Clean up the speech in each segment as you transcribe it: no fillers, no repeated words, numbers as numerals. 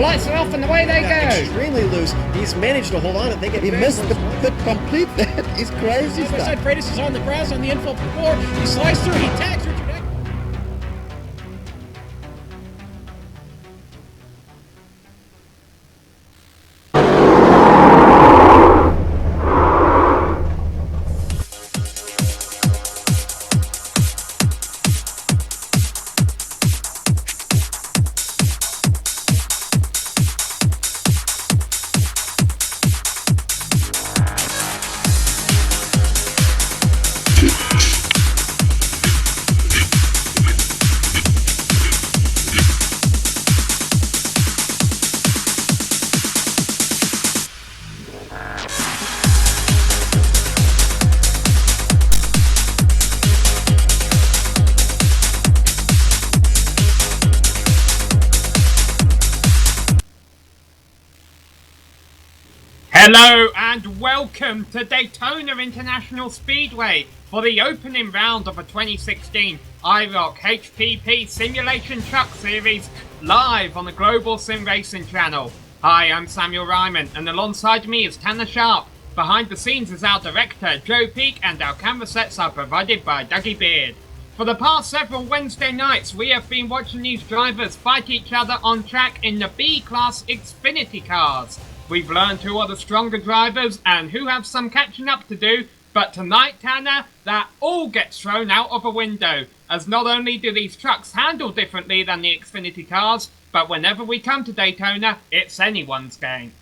lights are off and away they go. Extremely loose. He's managed to hold on. I think he missed the complete. That is crazy stuff. Side Freitas is on the grass on the infield floor. He slides through. He tags Richard. Hello and welcome to Daytona International Speedway for the opening round of the 2016 iROC HPP Simulation Truck Series live on the Global Sim Racing channel. Hi, I'm Samuel Ryman and alongside me is Tanner Sharp. Behind the scenes is our director Joe Peak and our camera sets are provided by Dougie Beard. For the past several Wednesday nights we have been watching these drivers fight each other on track in the B-Class Xfinity cars. We've learned who are the stronger drivers and who have some catching up to do, but tonight, Tanner, that all gets thrown out of a window, as not only do these trucks handle differently than the Xfinity cars, but whenever we come to Daytona, it's anyone's game.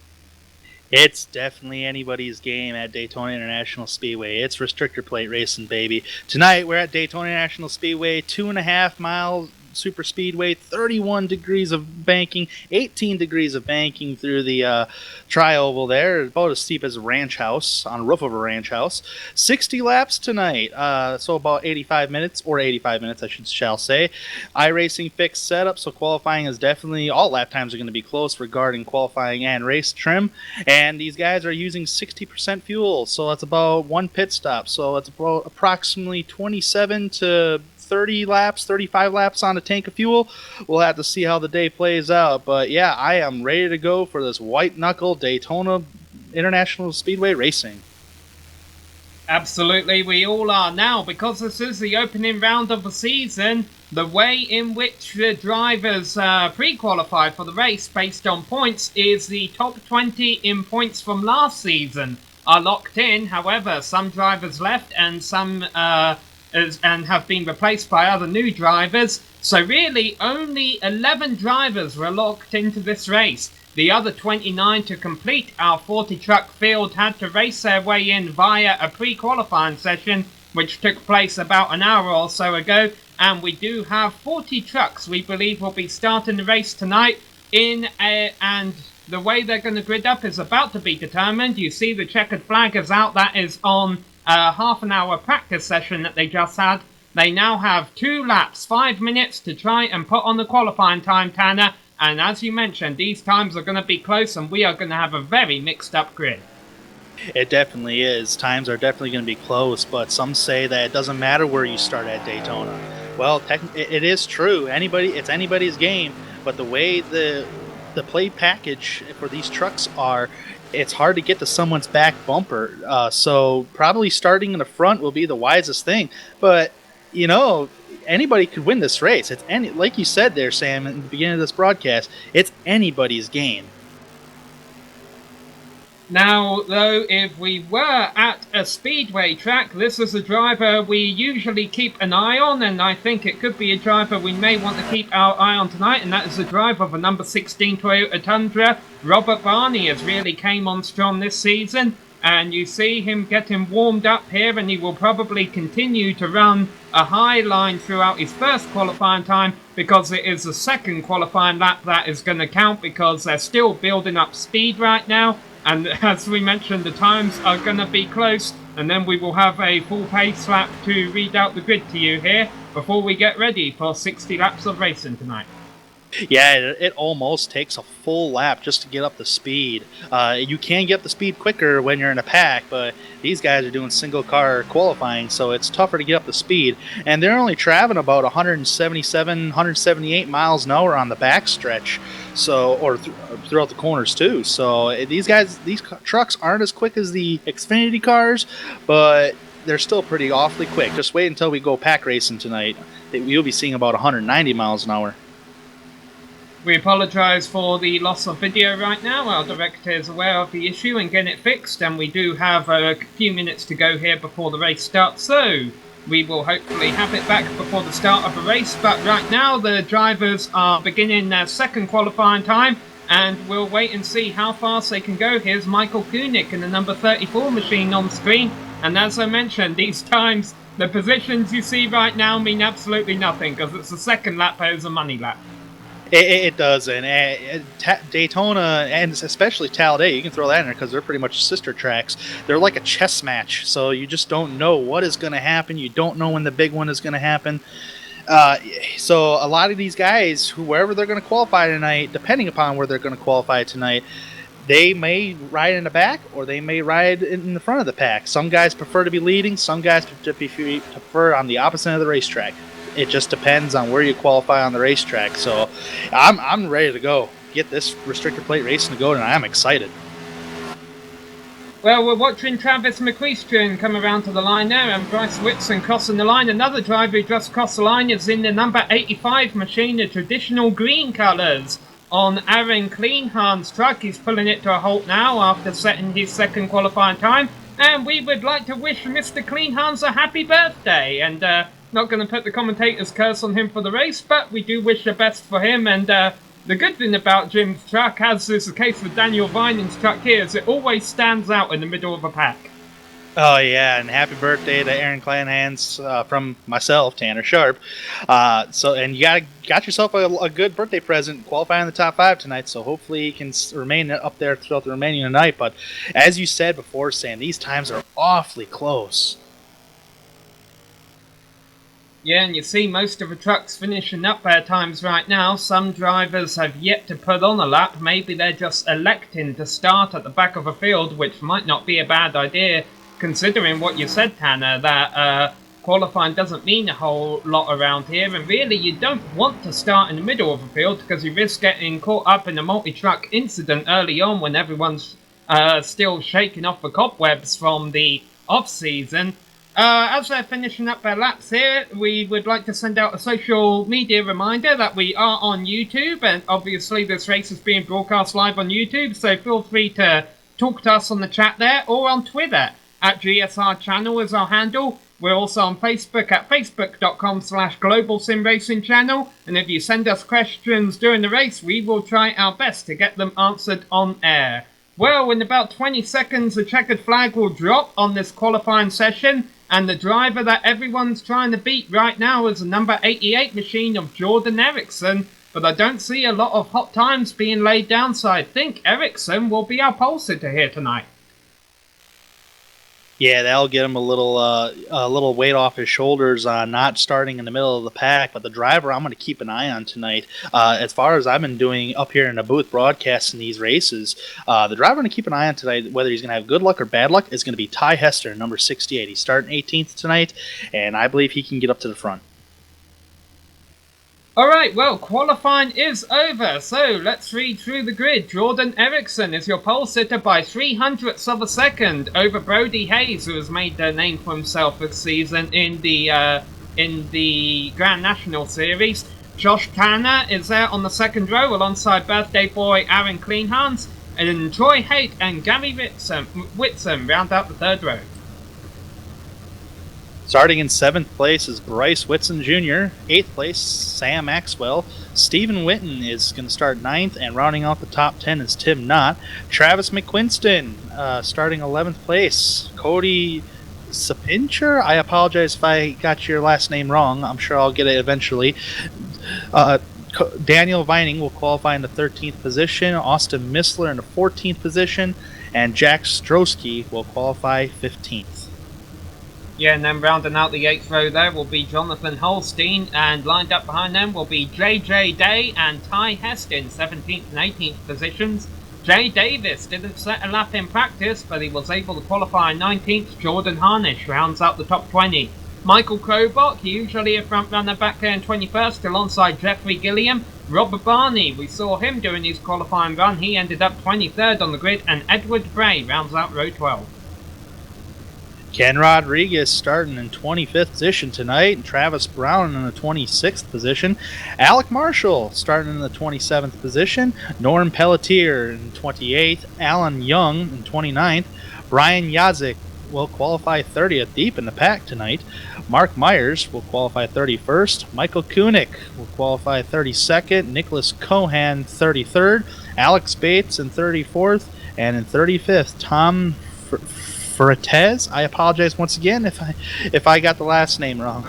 It's definitely anybody's game at Daytona International Speedway. It's restrictor plate racing, baby. Tonight, we're at Daytona International Speedway, 2.5 miles super speedway, 31 degrees of banking, 18 degrees of banking through the tri-oval there, about as steep as a ranch house, on the roof of a ranch house. 60 laps tonight, so about 85 minutes, or 85 minutes I shall say. iRacing fixed setup, so qualifying is definitely, all lap times are going to be close regarding qualifying and race trim, and these guys are using 60% fuel, so that's about one pit stop, so it's about approximately 27 to 30 laps, 35 laps on a tank of fuel. We'll have to see how the day plays out. But yeah, I am ready to go for this white knuckle Daytona International Speedway racing. Absolutely, we all are now, because this is the opening round of the season. The way in which the drivers pre-qualify for the race based on points is the top 20 in points from last season are locked in. However, some drivers left and some and have been replaced by other new drivers, so really only 11 drivers were locked into this race. The other 29 to complete our 40 truck field had to race their way in via a pre-qualifying session which took place about an hour or so ago, and we do have 40 trucks we believe will be starting the race tonight and the way they're going to grid up is about to be determined. You see the checkered flag is out, that is on a half an hour practice session that they just had. They now have 2 laps, 5 minutes to try and put on the qualifying time, Tanner, and as you mentioned, these times are going to be close and we are going to have a very mixed up grid. It definitely is. Times are definitely going to be close, but some say that it doesn't matter where you start at Daytona. Well, it is true. It's anybody's game, but the way the play package for these trucks are, it's hard to get to someone's back bumper. So probably starting in the front will be the wisest thing. But, you know, anybody could win this race. It's like you said there, Sam, in the beginning of this broadcast, it's anybody's game. Now, though, if we were at a speedway track, this is a driver we usually keep an eye on, and I think it could be a driver we may want to keep our eye on tonight, and that is the driver of a number 16 Toyota Tundra. Robert Barney has really came on strong this season, and you see him getting warmed up here, and he will probably continue to run a high line throughout his first qualifying time, because it is the second qualifying lap that is going to count, because they're still building up speed right now. And as we mentioned, the times are going to be close, and then we will have a full pace lap to read out the grid to you here before we get ready for 60 laps of racing tonight. Yeah, it almost takes a full lap just to get up the speed. You can get up the speed quicker when you're in a pack, but these guys are doing single car qualifying, so it's tougher to get up the speed. And they're only traveling about 177, 178 miles an hour on the back stretch, so throughout the corners too. So these trucks aren't as quick as the Xfinity cars, but they're still pretty awfully quick. Just wait until we go pack racing tonight. You'll be seeing about 190 miles an hour. We apologise for the loss of video right now. Our director is aware of the issue and getting it fixed, and we do have a few minutes to go here before the race starts, so we will hopefully have it back before the start of the race. But right now the drivers are beginning their second qualifying time, and we'll wait and see how fast they can go. Here's Michael Koenig in the number 34 machine on screen, and as I mentioned, these times, the positions you see right now mean absolutely nothing, because it's the second lap over the money lap. It does, and Daytona, and especially Talladega, you can throw that in there because they're pretty much sister tracks. They're like a chess match, so you just don't know what is going to happen. You don't know when the big one is going to happen. So a lot of these guys, whoever they're going to qualify tonight, depending upon where they're going to qualify tonight, they may ride in the back or they may ride in the front of the pack. Some guys prefer to be leading, some guys prefer on the opposite of the racetrack. It just depends on where you qualify on the racetrack. So I'm ready to go. Get this restrictor plate racing to go, and I'm excited. Well, we're watching Travis McQuestrian come around to the line there, and Bryce Whitson crossing the line. Another driver who just crossed the line is in the number 85 machine, the traditional green colours, on Aaron Kleinhahn's truck. He's pulling it to a halt now after setting his second qualifying time. And we would like to wish Mr. Kleinhahn's a happy birthday, and not going to put the commentator's curse on him for the race, but we do wish the best for him. And the good thing about Jim's truck, as is the case with Daniel Vining's truck here, is it always stands out in the middle of a pack. Oh yeah, and happy birthday to Aaron Kleinhahn's from myself, Tanner Sharp. And you got yourself a good birthday present, qualifying in the top 5 tonight. So hopefully he can remain up there throughout the remaining of the night. But as you said before, Sam, these times are awfully close. Yeah, and you see most of the trucks finishing up their times right now. Some drivers have yet to put on a lap. Maybe they're just electing to start at the back of a field, which might not be a bad idea, considering what you said, Tanner, that qualifying doesn't mean a whole lot around here. And really, you don't want to start in the middle of a field because you risk getting caught up in a multi-truck incident early on when everyone's still shaking off the cobwebs from the off-season. As they're finishing up their laps here, we would like to send out a social media reminder that we are on YouTube, and obviously this race is being broadcast live on YouTube, so feel free to talk to us on the chat there, or on Twitter, at GSR Channel is our handle. We're also on Facebook at facebook.com/Global Sim Racing Channel, and if you send us questions during the race, we will try our best to get them answered on air. Well, in about 20 seconds, the checkered flag will drop on this qualifying session, and the driver that everyone's trying to beat right now is the number 88 machine of Jordan Eriksson, but I don't see a lot of hot times being laid down, so I think Eriksson will be our pole sitter here tonight. Yeah, that'll get him a little weight off his shoulders on not starting in the middle of the pack. But the driver I'm going to keep an eye on tonight. As far as I've been doing up here in the booth broadcasting these races, the driver I'm going to keep an eye on tonight, whether he's going to have good luck or bad luck, is going to be Ty Hester, number 68. He's starting 18th tonight, and I believe he can get up to the front. Alright, well, qualifying is over, so let's read through the grid. Jordan Eriksson is your pole sitter by 0.03 of a second over Brody Hayes, who has made a name for himself this season in the Grand National Series. Josh Tanner is there on the second row alongside birthday boy Aaron Kleinhans, and Troy Haight and Gary Whitson round out the third row. Starting in 7th place is Bryce Whitson Jr., 8th place Sam Maxwell, Stephen Witten is going to start 9th, and rounding out the top 10 is Tim Knott. Travis McQuinston starting 11th place. Cody Sapincher, I apologize if I got your last name wrong, I'm sure I'll get it eventually. Daniel Vining will qualify in the 13th position, Austin Missler in the 14th position, and Jack Strosky will qualify 15th. Yeah, and then rounding out the 8th row there will be Jonathan Holstein, and lined up behind them will be JJ Day and Ty Heston, 17th and 18th positions. Jay Davis didn't set a lap in practice, but he was able to qualify 19th. Jordan Harnish rounds out the top 20. Michael Krobach, usually a front runner, back there in 21st, alongside Jeffrey Gilliam. Robert Barney, we saw him doing his qualifying run. He ended up 23rd on the grid, and Edward Bray rounds out row 12. Ken Rodriguez starting in 25th position tonight, and Travis Brown in the 26th position. Alec Marshall starting in the 27th position. Norm Pelletier in 28th. Alan Young in 29th. Brian Yazik will qualify 30th, deep in the pack tonight. Mark Myers will qualify 31st. Michael Kunik will qualify 32nd. Nicholas Cohan 33rd. Alex Bates in 34th. And in 35th, Tom Ferretez. I apologize once again if I got the last name wrong.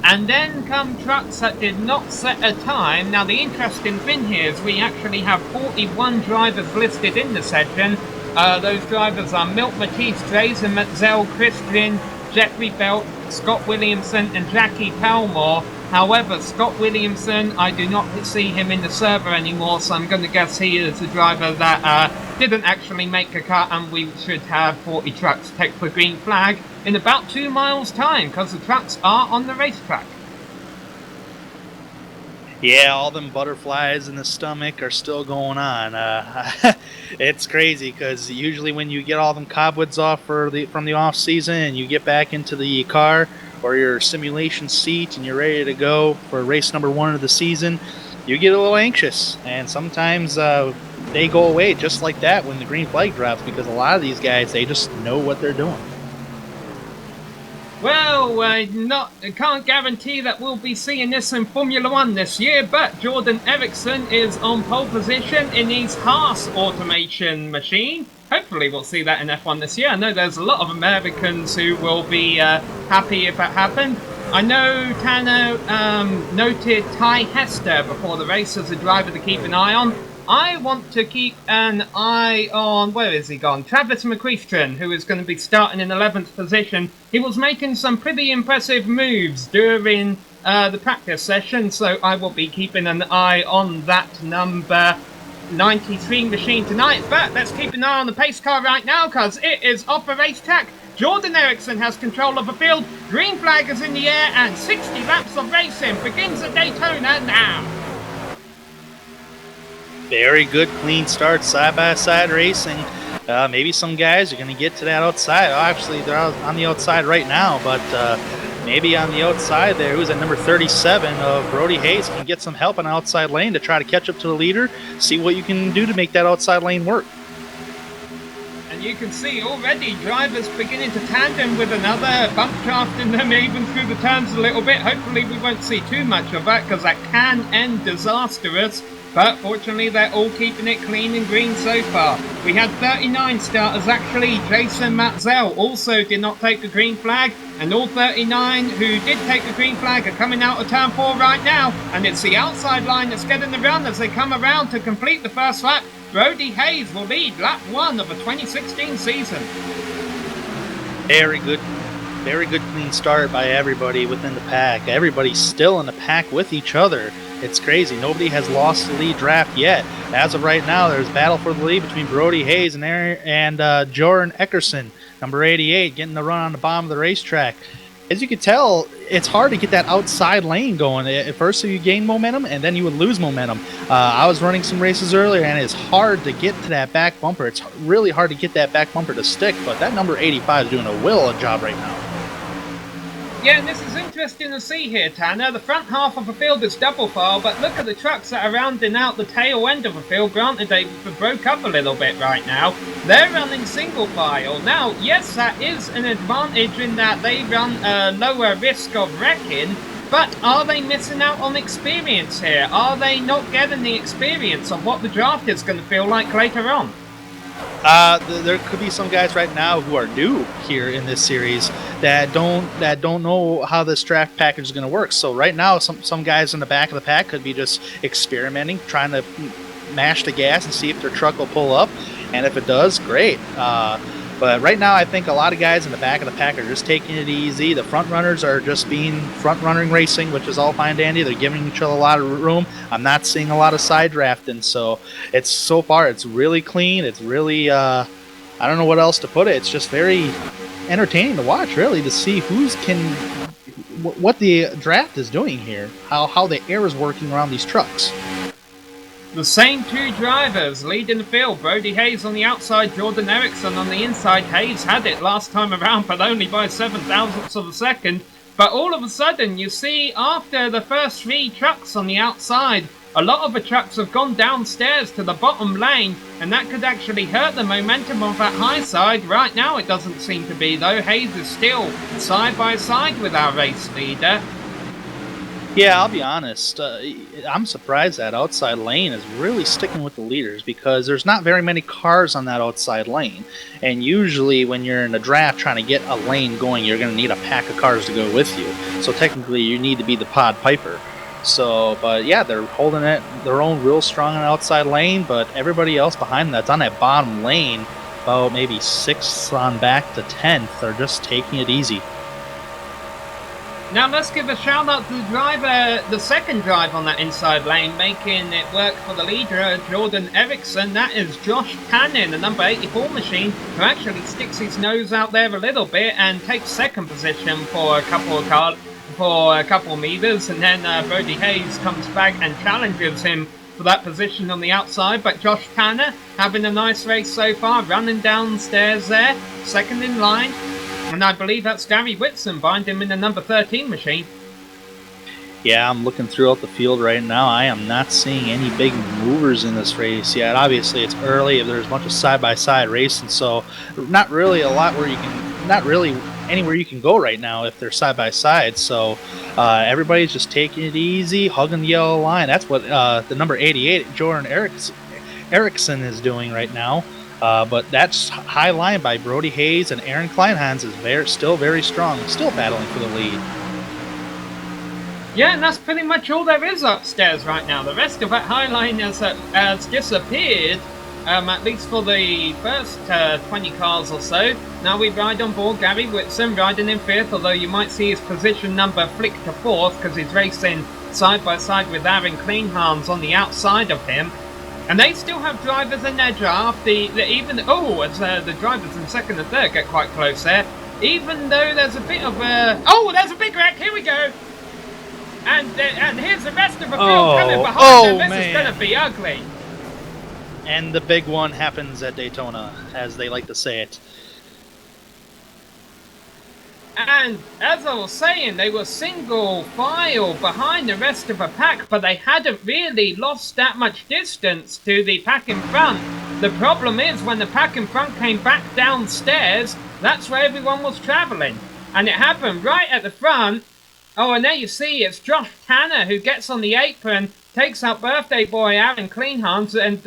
And then come trucks that did not set a time. Now the interesting thing here is we actually have 41 drivers listed in the section. Those drivers are Milt Matisse, Drazen Metzel, Christian, Jeffrey Belt, Scott Williamson and Jackie Palmore. However, Scott Williamson, I do not see him in the server anymore, so I'm going to guess he is a driver that didn't actually make a cut, and we should have 40 trucks take the green flag in about 2 miles time, because the trucks are on the racetrack. Yeah, all them butterflies in the stomach are still going on. It's crazy because usually when you get all them cobwebs off from the off season and you get back into the car or your simulation seat and you're ready to go for race number 1 of the season, you get a little anxious, and sometimes they go away just like that when the green flag drops, because a lot of these guys, they just know what they're doing. Well, I can't guarantee that we'll be seeing this in Formula 1 this year, but Jordan Eriksson is on pole position in his Haas automation machine. Hopefully we'll see that in F1 this year. I know there's a lot of Americans who will be happy if that happened. I know Tanner noted Ty Hester before the race as a driver to keep an eye on. I want to keep an eye on, where is he gone? Travis McQuestion, who is going to be starting in 11th position. He was making some pretty impressive moves during the practice session, so I will be keeping an eye on that number 93 machine tonight. But let's keep an eye on the pace car right now, because it is off the racetrack. Jordan Eriksson has control of the field. Green flag is in the air, and 60 laps of racing begins at Daytona now. Very good, clean start, side-by-side racing. Maybe some guys are going to get to that outside. Actually, they're on the outside right now, but maybe on the outside there, who's at number 37 of Brody Hayes, can get some help on the outside lane to try to catch up to the leader, see what you can do to make that outside lane work. And you can see already drivers beginning to tandem with another, bump drafting them even through the turns a little bit. Hopefully we won't see too much of that, because that can end disastrous. But fortunately, they're all keeping it clean and green so far. We had 39 starters actually. Jason Matzel also did not take the green flag. And all 39 who did take the green flag are coming out of turn 4 right now. And it's the outside line that's getting the run as they come around to complete the first lap. Brody Hayes will lead lap 1 of the 2016 season. Very good clean start by everybody within the pack. Everybody's still in the pack with each other. It's crazy. Nobody has lost the lead draft yet. As of right now, there's battle for the lead between Brody Hayes and Jordan Eckerson, number 88, getting the run on the bottom of the racetrack. As you can tell, it's hard to get that outside lane going. At first, you gain momentum, and then you would lose momentum. I was running some races earlier, and it's hard to get to that back bumper. It's really hard to get that back bumper to stick, but that number 85 is doing a job right now. Yeah, and this is interesting to see here, Tanner. The front half of the field is double file, but look at the trucks that are rounding out the tail end of the field. Granted, they broke up a little bit right now. They're running single file. Now, yes, that is an advantage in that they run a lower risk of wrecking, but are they missing out on experience here? Are they not getting the experience of what the draft is going to feel like later on? There could be some guys right now who are new here in this series that don't know how this draft package is going to work. So right now, some guys in the back of the pack could be just experimenting, trying to mash the gas and see if their truck will pull up, and if it does, great. But But right now, I think a lot of guys in the back of the pack are just taking it easy. The front runners are just being front-running racing, which is all fine and dandy. They're giving each other a lot of room. I'm not seeing a lot of side drafting, so so far it's really clean. It's really I don't know what else to put it. It's just very entertaining to watch, really, to see what the draft is doing here, how the air is working around these trucks. The same two drivers leading the field. Brody Hayes on the outside, Jordan Erickson on the inside. Hayes had it last time around, but only by 7,000ths of a second. But all of a sudden, you see, after the first three trucks on the outside, a lot of the trucks have gone downstairs to the bottom lane, and that could actually hurt the momentum of that high side. Right now, it doesn't seem to be, though. Hayes is still side by side with our race leader. Yeah, I'll be honest. I'm surprised that outside lane is really sticking with the leaders, because there's not very many cars on that outside lane. And usually when you're in a draft trying to get a lane going, you're going to need a pack of cars to go with you. So technically you need to be the Pod Piper. So, but yeah, they're holding it their own real strong on the outside lane, but everybody else behind them that's on that bottom lane, about maybe 6th on back to 10th, are just taking it easy. Now let's give a shout out to the driver, the second drive on that inside lane, making it work for the leader, Jordan Erickson. That is Josh Cannon, the number 84 machine, who actually sticks his nose out there a little bit and takes second position for a couple of meters, and then Brody Hayes comes back and challenges him for that position on the outside. But Josh Tanner having a nice race so far, running downstairs there, second in line. And I believe that's Gary Whitson behind him in the number 13 machine. Yeah, I'm looking throughout the field right now. I am not seeing any big movers in this race yet. Obviously, it's early. There's a bunch of side-by-side racing, so not really a lot where you can, not really anywhere you can go right now if they're side-by-side. So everybody's just taking it easy, hugging the yellow line. That's what the number 88, Jordan Erickson, is doing right now. But that's high line by Brody Hayes, and Aaron Kleinhans is still very strong, still battling for the lead. Yeah, and that's pretty much all there is upstairs right now. The rest of that high line has disappeared, at least for the first 20 cars or so. Now we ride on board Gary Whitson, riding in 5th, although you might see his position number flick to 4th, because he's racing side by side with Aaron Kleinhans on the outside of him. And they still have drivers in their draft. The drivers in 2nd and 3rd get quite close there. Even though there's a bit of a... Oh, there's a big wreck. Here we go. And here's the rest of the field coming behind them. This is going to be ugly. And the big one happens at Daytona, as they like to say it. And as I was saying, they were single file behind the rest of the pack, but they hadn't really lost that much distance to the pack in front. The problem is, when the pack in front came back downstairs, that's where everyone was travelling. And it happened right at the front. Oh, and there you see, it's Josh Tanner who gets on the apron, takes out birthday boy Aaron Kleinhans, and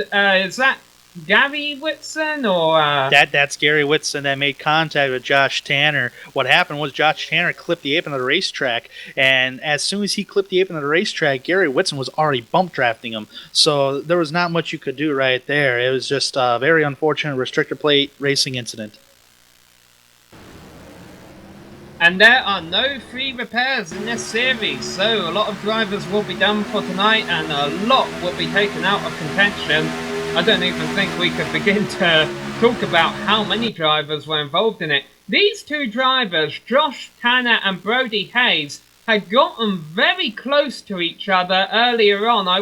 is that Gary Whitson or That's Gary Whitson that made contact with Josh Tanner. What happened was Josh Tanner clipped the apron of the racetrack, and as soon as he clipped the apron of the racetrack, Gary Whitson was already bump drafting him. So there was not much you could do right there. It was just a very unfortunate restrictor plate racing incident. And there are no free repairs in this series, so a lot of drivers will be done for tonight, and a lot will be taken out of contention. I don't even think we could begin to talk about how many drivers were involved in it. These two drivers, Josh Tanner and Brody Hayes, had gotten very close to each other earlier on. I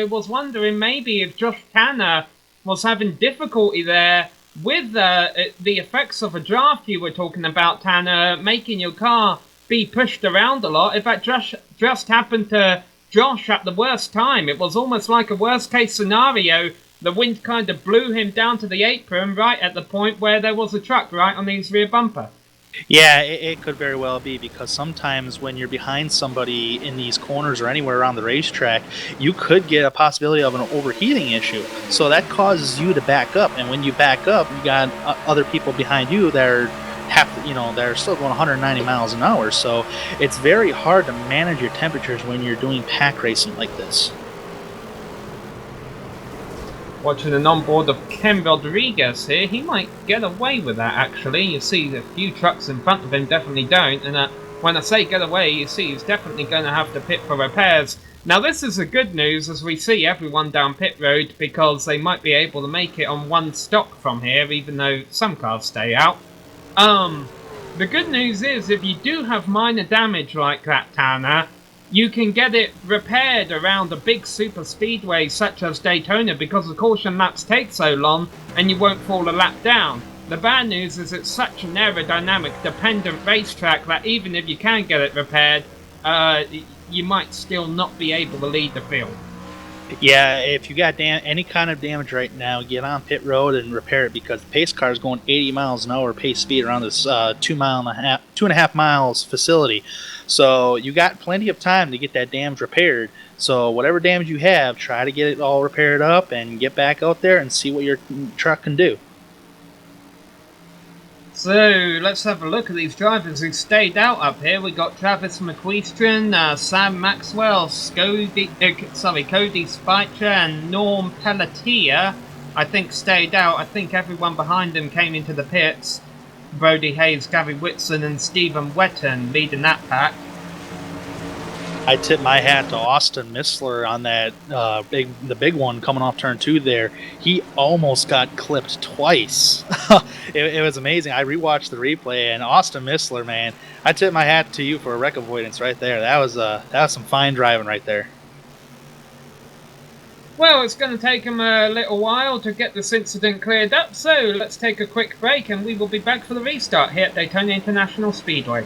was wondering maybe if Josh Tanner was having difficulty there with the effects of a draft you were talking about, Tanner, making your car be pushed around a lot. If that just happened to Josh at the worst time, it was almost like a worst case scenario. The wind kind of blew him down to the apron right at the point where there was a truck right on his rear bumper. Yeah, it could very well be, because sometimes when you're behind somebody in these corners or anywhere around the racetrack, you could get a possibility of an overheating issue. So that causes you to back up, and when you back up, you got other people behind you that are they're still going 190 miles an hour. So it's very hard to manage your temperatures when you're doing pack racing like this. Watching an onboard of Ken Rodriguez here, he might get away with that actually. You see a few trucks in front of him definitely don't, and when I say get away, you see he's definitely going to have to pit for repairs. Now this is the good news as we see everyone down pit road because they might be able to make it on one stop from here, even though some cars stay out. The good news is if you do have minor damage like that, Tanner, you can get it repaired around a big super speedway such as Daytona because the caution laps take so long and you won't fall a lap down. The bad news is it's such an aerodynamic dependent racetrack that even if you can get it repaired, you might still not be able to lead the field. Yeah, if you got any kind of damage right now, get on pit road and repair it because the pace car is going 80 miles an hour pace speed around this 2.5 miles facility. So you got plenty of time to get that damage repaired. So whatever damage you have, try to get it all repaired up and get back out there and see what your truck can do. So let's have a look at these drivers who stayed out up here. We got Travis McQueestron, Sam Maxwell, Cody Speicher, and Norm Pelletier. I think stayed out. I think everyone behind them came into the pits. Brody Hayes, Gary Whitson, and Stephen Wetton leading that pack. I tip my hat to Austin Missler on that the big one coming off turn 2 there. He almost got clipped twice. It was amazing. I rewatched the replay, and Austin Missler, man, I tip my hat to you for a wreck avoidance right there. That was some fine driving right there. Well, it's going to take him a little while to get this incident cleared up, so let's take a quick break and we will be back for the restart here at Daytona International Speedway.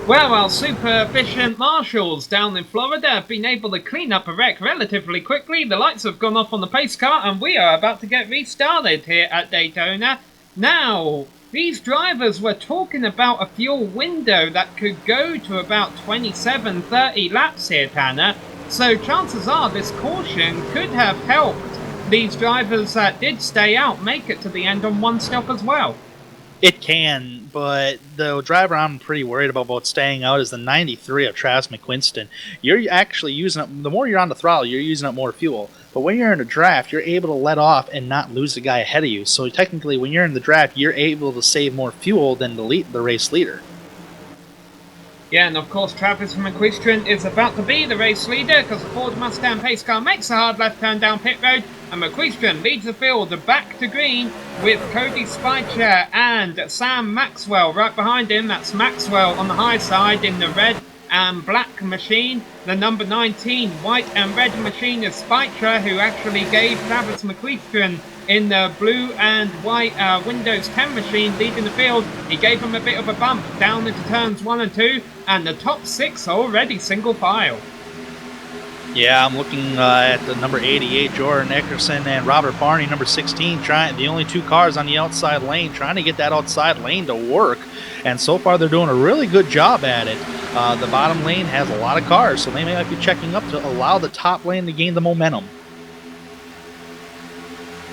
Well, our super efficient marshals down in Florida have been able to clean up a wreck relatively quickly. The lights have gone off on the pace car and we are about to get restarted here at Daytona. Now, these drivers were talking about a fuel window that could go to about 27-30 laps here, Tanner. So chances are this caution could have helped these drivers that did stay out make it to the end on one stop as well. It can, but the driver I'm pretty worried about staying out is the 93 of Travis McQueestron. You're actually using up, the more you're on the throttle, you're using up more fuel. But when you're in a draft, you're able to let off and not lose the guy ahead of you. So technically, when you're in the draft, you're able to save more fuel than the race leader. Yeah, and of course Travis McQueestron is about to be the race leader because the Ford Mustang pace car makes a hard left turn down pit road and McQueestron leads the field back to green with Cody Speicher and Sam Maxwell right behind him. That's Maxwell on the high side in the red and black machine. The number 19 white and red machine is Speicher, who actually gave Travis McQueestron in the blue and white Windows 10 machine leading the field. He gave him a bit of a bump down into turns 1 and 2, and the top 6 are already single file. Yeah, I'm looking at the number 88, Jordan Eckerson, and Robert Barney, number 16, trying the only two cars on the outside lane, trying to get that outside lane to work. And so far, they're doing a really good job at it. The bottom lane has a lot of cars, so they might be checking up to allow the top lane to gain the momentum.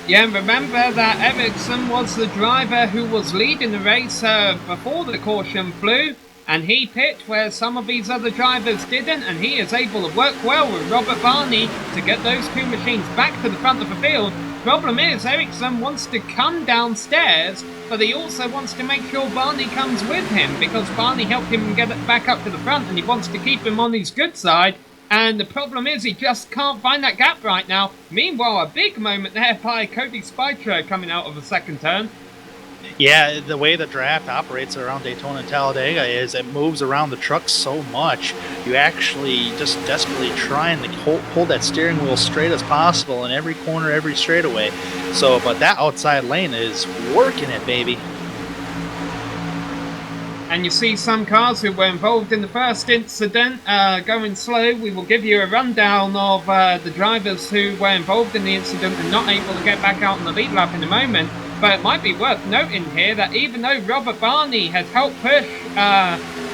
Yeah, remember that Ericsson was the driver who was leading the race before the caution flew, and he pit where some of these other drivers didn't, and he is able to work well with Robert Barney to get those two machines back to the front of the field. Problem is, Ericsson wants to come downstairs, but he also wants to make sure Barney comes with him, because Barney helped him get it back up to the front, and he wants to keep him on his good side. And the problem is he just can't find that gap right now. Meanwhile, a big moment there by Cody Speicher coming out of the second turn. Yeah, the way the draft operates around Daytona and Talladega is it moves around the truck so much. You actually just desperately trying to hold that steering wheel straight as possible in every corner, every straightaway. So, but that outside lane is working it, baby. And you see some cars who were involved in the first incident going slow. We will give you a rundown of the drivers who were involved in the incident and not able to get back out on the lead lap in a moment. But it might be worth noting here that even though Robert Barney has helped push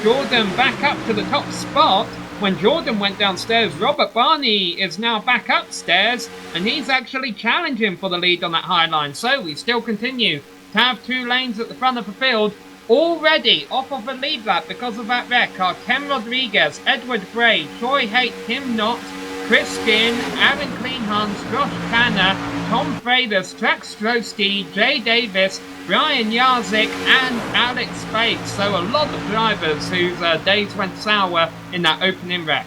Jordan back up to the top spot, when Jordan went downstairs, Robert Barney is now back upstairs, and he's actually challenging for the lead on that high line. So we still continue to have 2 lanes at the front of the field. Already off of the lead lap because of that wreck are Ken Rodriguez, Edward Bray, Troy Haight, Tim Knott, Chris Ginn, Aaron Kleinhans, Josh Tanner, Tom Freitas, Trax Strosky, Jay Davis, Brian Yarzik, and Alex Spade. So a lot of drivers whose days went sour in that opening wreck.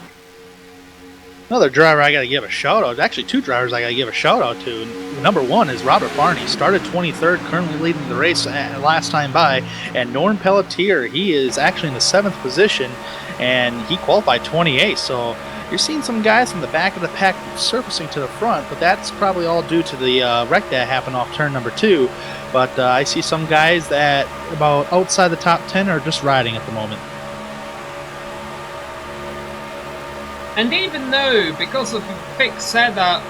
Another driver I got to give a shout out. Actually, 2 drivers I got to give a shout out to. Number 1 is Robert Barney. Started 23rd, currently leading the race last time by. And Norm Pelletier, he is actually in the 7th position, and he qualified 28th. So you're seeing some guys from the back of the pack surfacing to the front, but that's probably all due to the wreck that happened off turn number 2. But I see some guys that about outside the top 10 are just riding at the moment. And even though, because of the fixed setup,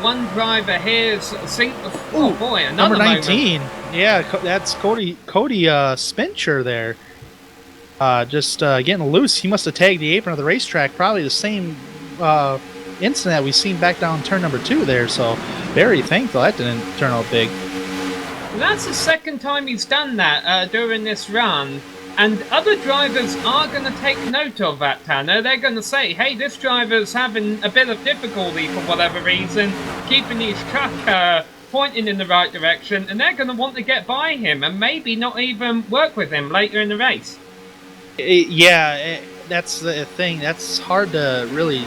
one driver here is oh boy, another number 19. moment. Yeah, that's Cody Spencer there. Just getting loose. He must have tagged the apron of the racetrack. Probably the same incident that we've seen back down turn number 2 there. So very thankful that didn't turn out big. That's the second time he's done that during this run. And other drivers are going to take note of that, Tanner. They're going to say, hey, this driver's having a bit of difficulty for whatever reason, keeping his truck pointing in the right direction, and they're going to want to get by him and maybe not even work with him later in the race. Yeah, that's the thing. That's hard to really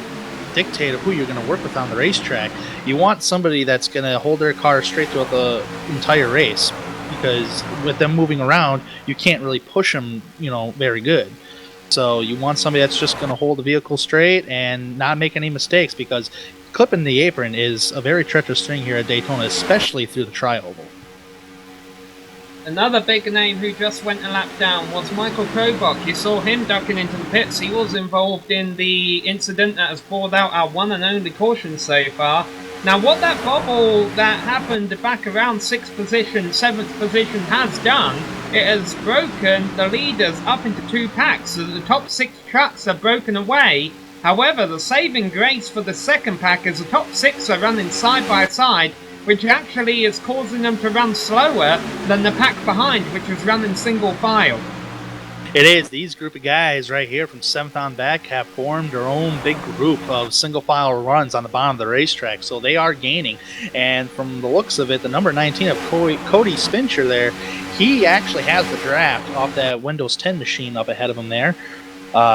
dictate of who you're going to work with on the racetrack. You want somebody that's going to hold their car straight throughout the entire race, because with them moving around, you can't really push them, very good. So you want somebody that's just going to hold the vehicle straight and not make any mistakes, because clipping the apron is a very treacherous thing here at Daytona, especially through the tri-oval. Another big name who just went a lap down was Michael Krobach. You saw him ducking into the pits. He was involved in the incident that has brought out our one and only caution so far. Now, what that bobble that happened back around 6th position, 7th position has done, it has broken the leaders up into 2 packs. So the top 6 trucks are broken away. However, the saving grace for the second pack is the top 6 are running side by side, which actually is causing them to run slower than the pack behind, which is running single file. It is. These group of guys right here from 7th on back have formed their own big group of single file runs on the bottom of the racetrack, so they are gaining. And from the looks of it, the number 19 of Cody Spencer there, he actually has the draft off that Windows 10 machine up ahead of him there.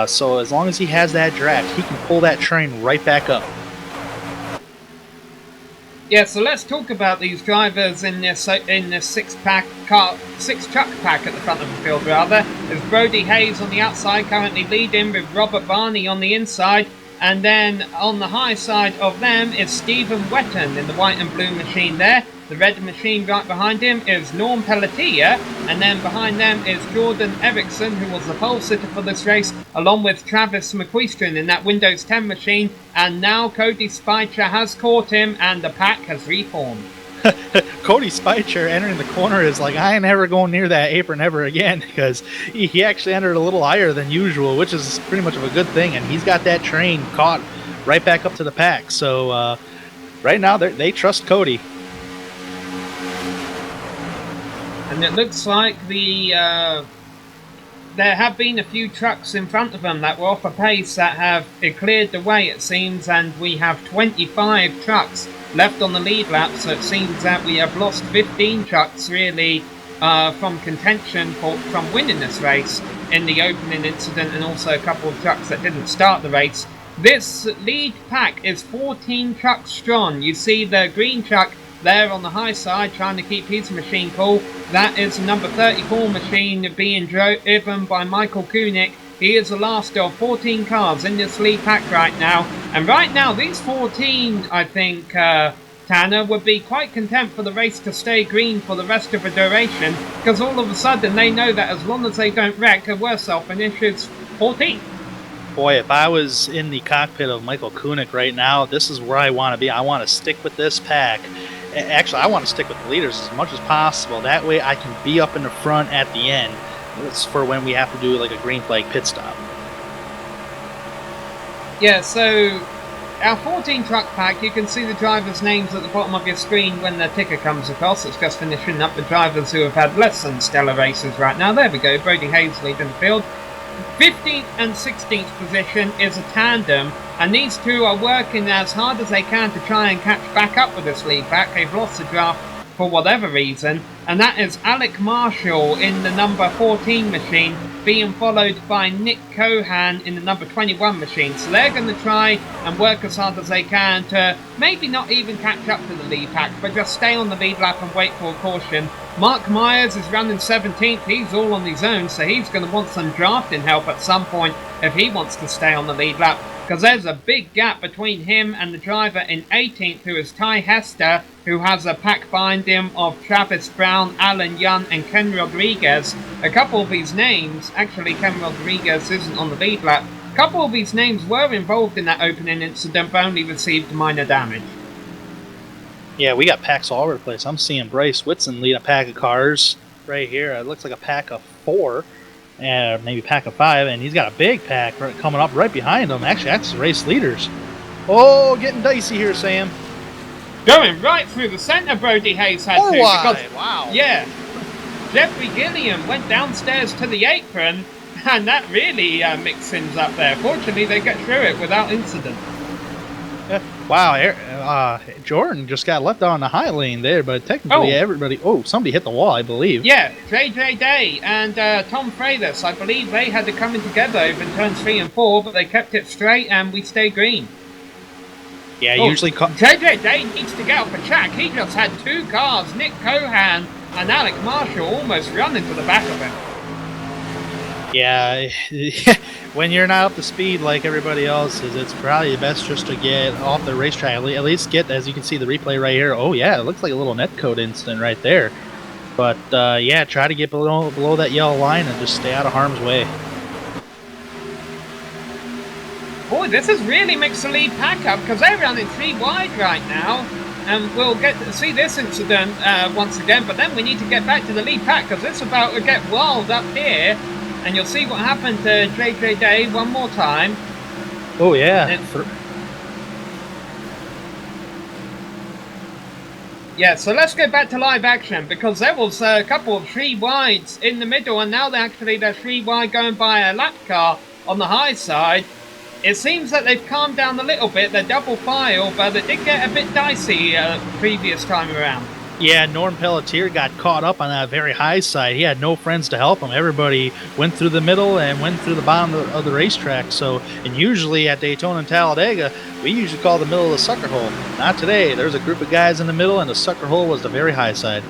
So as long as he has that draft, he can pull that train right back up. Yeah, so let's talk about these drivers in this 6 truck pack at the front of the field, rather. There's Brody Hayes on the outside, currently leading, with Robert Barney on the inside. And then on the high side of them is Stephen Wetton in the white and blue machine there. The red machine right behind him is Norm Pelletier, and then behind them is Jordan Erickson, who was the pole sitter for this race, along with Travis McQuistron in that Windows 10 machine. And now Cody Spicer has caught him, and the pack has reformed. Cody Spicer entering the corner is like, I ain't ever going near that apron ever again, because he actually entered a little higher than usual, which is pretty much of a good thing, and he's got that train caught right back up to the pack. So right now they trust Cody. And it looks like there have been a few trucks in front of them that were off a pace that have cleared the way, it seems, and we have 25 trucks left on the lead lap, so it seems that we have lost 15 trucks really from contention from winning this race in the opening incident, and also a couple of trucks that didn't start the race. This lead pack is 14 trucks strong. You see the green truck there on the high side trying to keep his machine cool. That is the number 34 machine being driven by Michael Koenig. He is the last of 14 cars in this lead pack right now. And right now, these 14, I think, Tanner, would be quite content for the race to stay green for the rest of the duration, because all of a sudden they know that as long as they don't wreck, a worse finish is 14. Boy, if I was in the cockpit of Michael Koenig right now, this is where I want to be. I want to stick with this pack. Actually, I want to stick with the leaders as much as possible. That way I can be up in the front at the end. It's for when we have to do like a green flag pit stop. Yeah, so our 14 truck pack, you can see the drivers' names at the bottom of your screen when the ticker comes across. It's just finishing up the drivers who have had less than stellar races right now. There we go, Brody Hayes leading the field. 15th and 16th position is a tandem, and these two are working as hard as they can to try and catch back up with this lead pack. They've lost the draft for whatever reason, and that is Alec Marshall in the number 14 machine, being followed by Nick Cohan in the number 21 machine. So they're going to try and work as hard as they can to maybe not even catch up to the lead pack, but just stay on the lead lap and wait for a caution. Mark Myers is running 17th. He's all on his own, so he's going to want some drafting help at some point if he wants to stay on the lead lap, because there's a big gap between him and the driver in 18th, who is Ty Hester, who has a pack behind him of Travis Brown, Alan Young, and Ken Rodriguez. A couple of these names, actually Ken Rodriguez isn't on the lead lap, a couple of these names were involved in that opening incident but only received minor damage. Yeah, we got packs all over the place. I'm seeing Bryce Whitson lead a pack of cars right here. It looks like a pack of 4, and maybe a pack of 5, and he's got a big pack coming up right behind him. Actually, that's the race leaders. Oh, getting dicey here, Sam. Going right through the centre, Brody Hayes had to. Because, wow. Yeah, Jeffrey Gilliam went downstairs to the apron, and that really mixed things up there. Fortunately, they get through it without incident. Wow, Jordan just got left out on the high lane there, but technically everybody... Oh, somebody hit the wall, I believe. Yeah, JJ Day and Tom Freitas, I believe they had to come in together over in turns 3 and 4, but they kept it straight and we stayed green. Yeah, usually... JJ Day needs to get off the track. He just had 2 cars, Nick Cohan and Alec Marshall, almost run into the back of him. Yeah, when you're not up to speed like everybody else is, it's probably best just to get off the racetrack. At least get, as you can see the replay right here. Oh yeah, it looks like a little netcode incident right there. But yeah, try to get below that yellow line and just stay out of harm's way. Boy, this has really mixed the lead pack up, because they're running 3 wide right now. And we'll get to see this incident once again, but then we need to get back to the lead pack, because it's about to get wild up here. And you'll see what happened to JJ Day one more time. Oh, yeah. Yeah, so let's go back to live action, because there was a couple of 3 wides in the middle, and now they're 3 wide going by a lap car on the high side. It seems that they've calmed down a little bit. They're double file, but they did get a bit dicey previous time around. Yeah, Norm Pelletier got caught up on that very high side. He had no friends to help him. Everybody went through the middle and went through the bottom of the racetrack. So, and usually at Daytona and Talladega, we usually call the middle of the sucker hole. Not today. There's a group of guys in the middle, and the sucker hole was the very high side.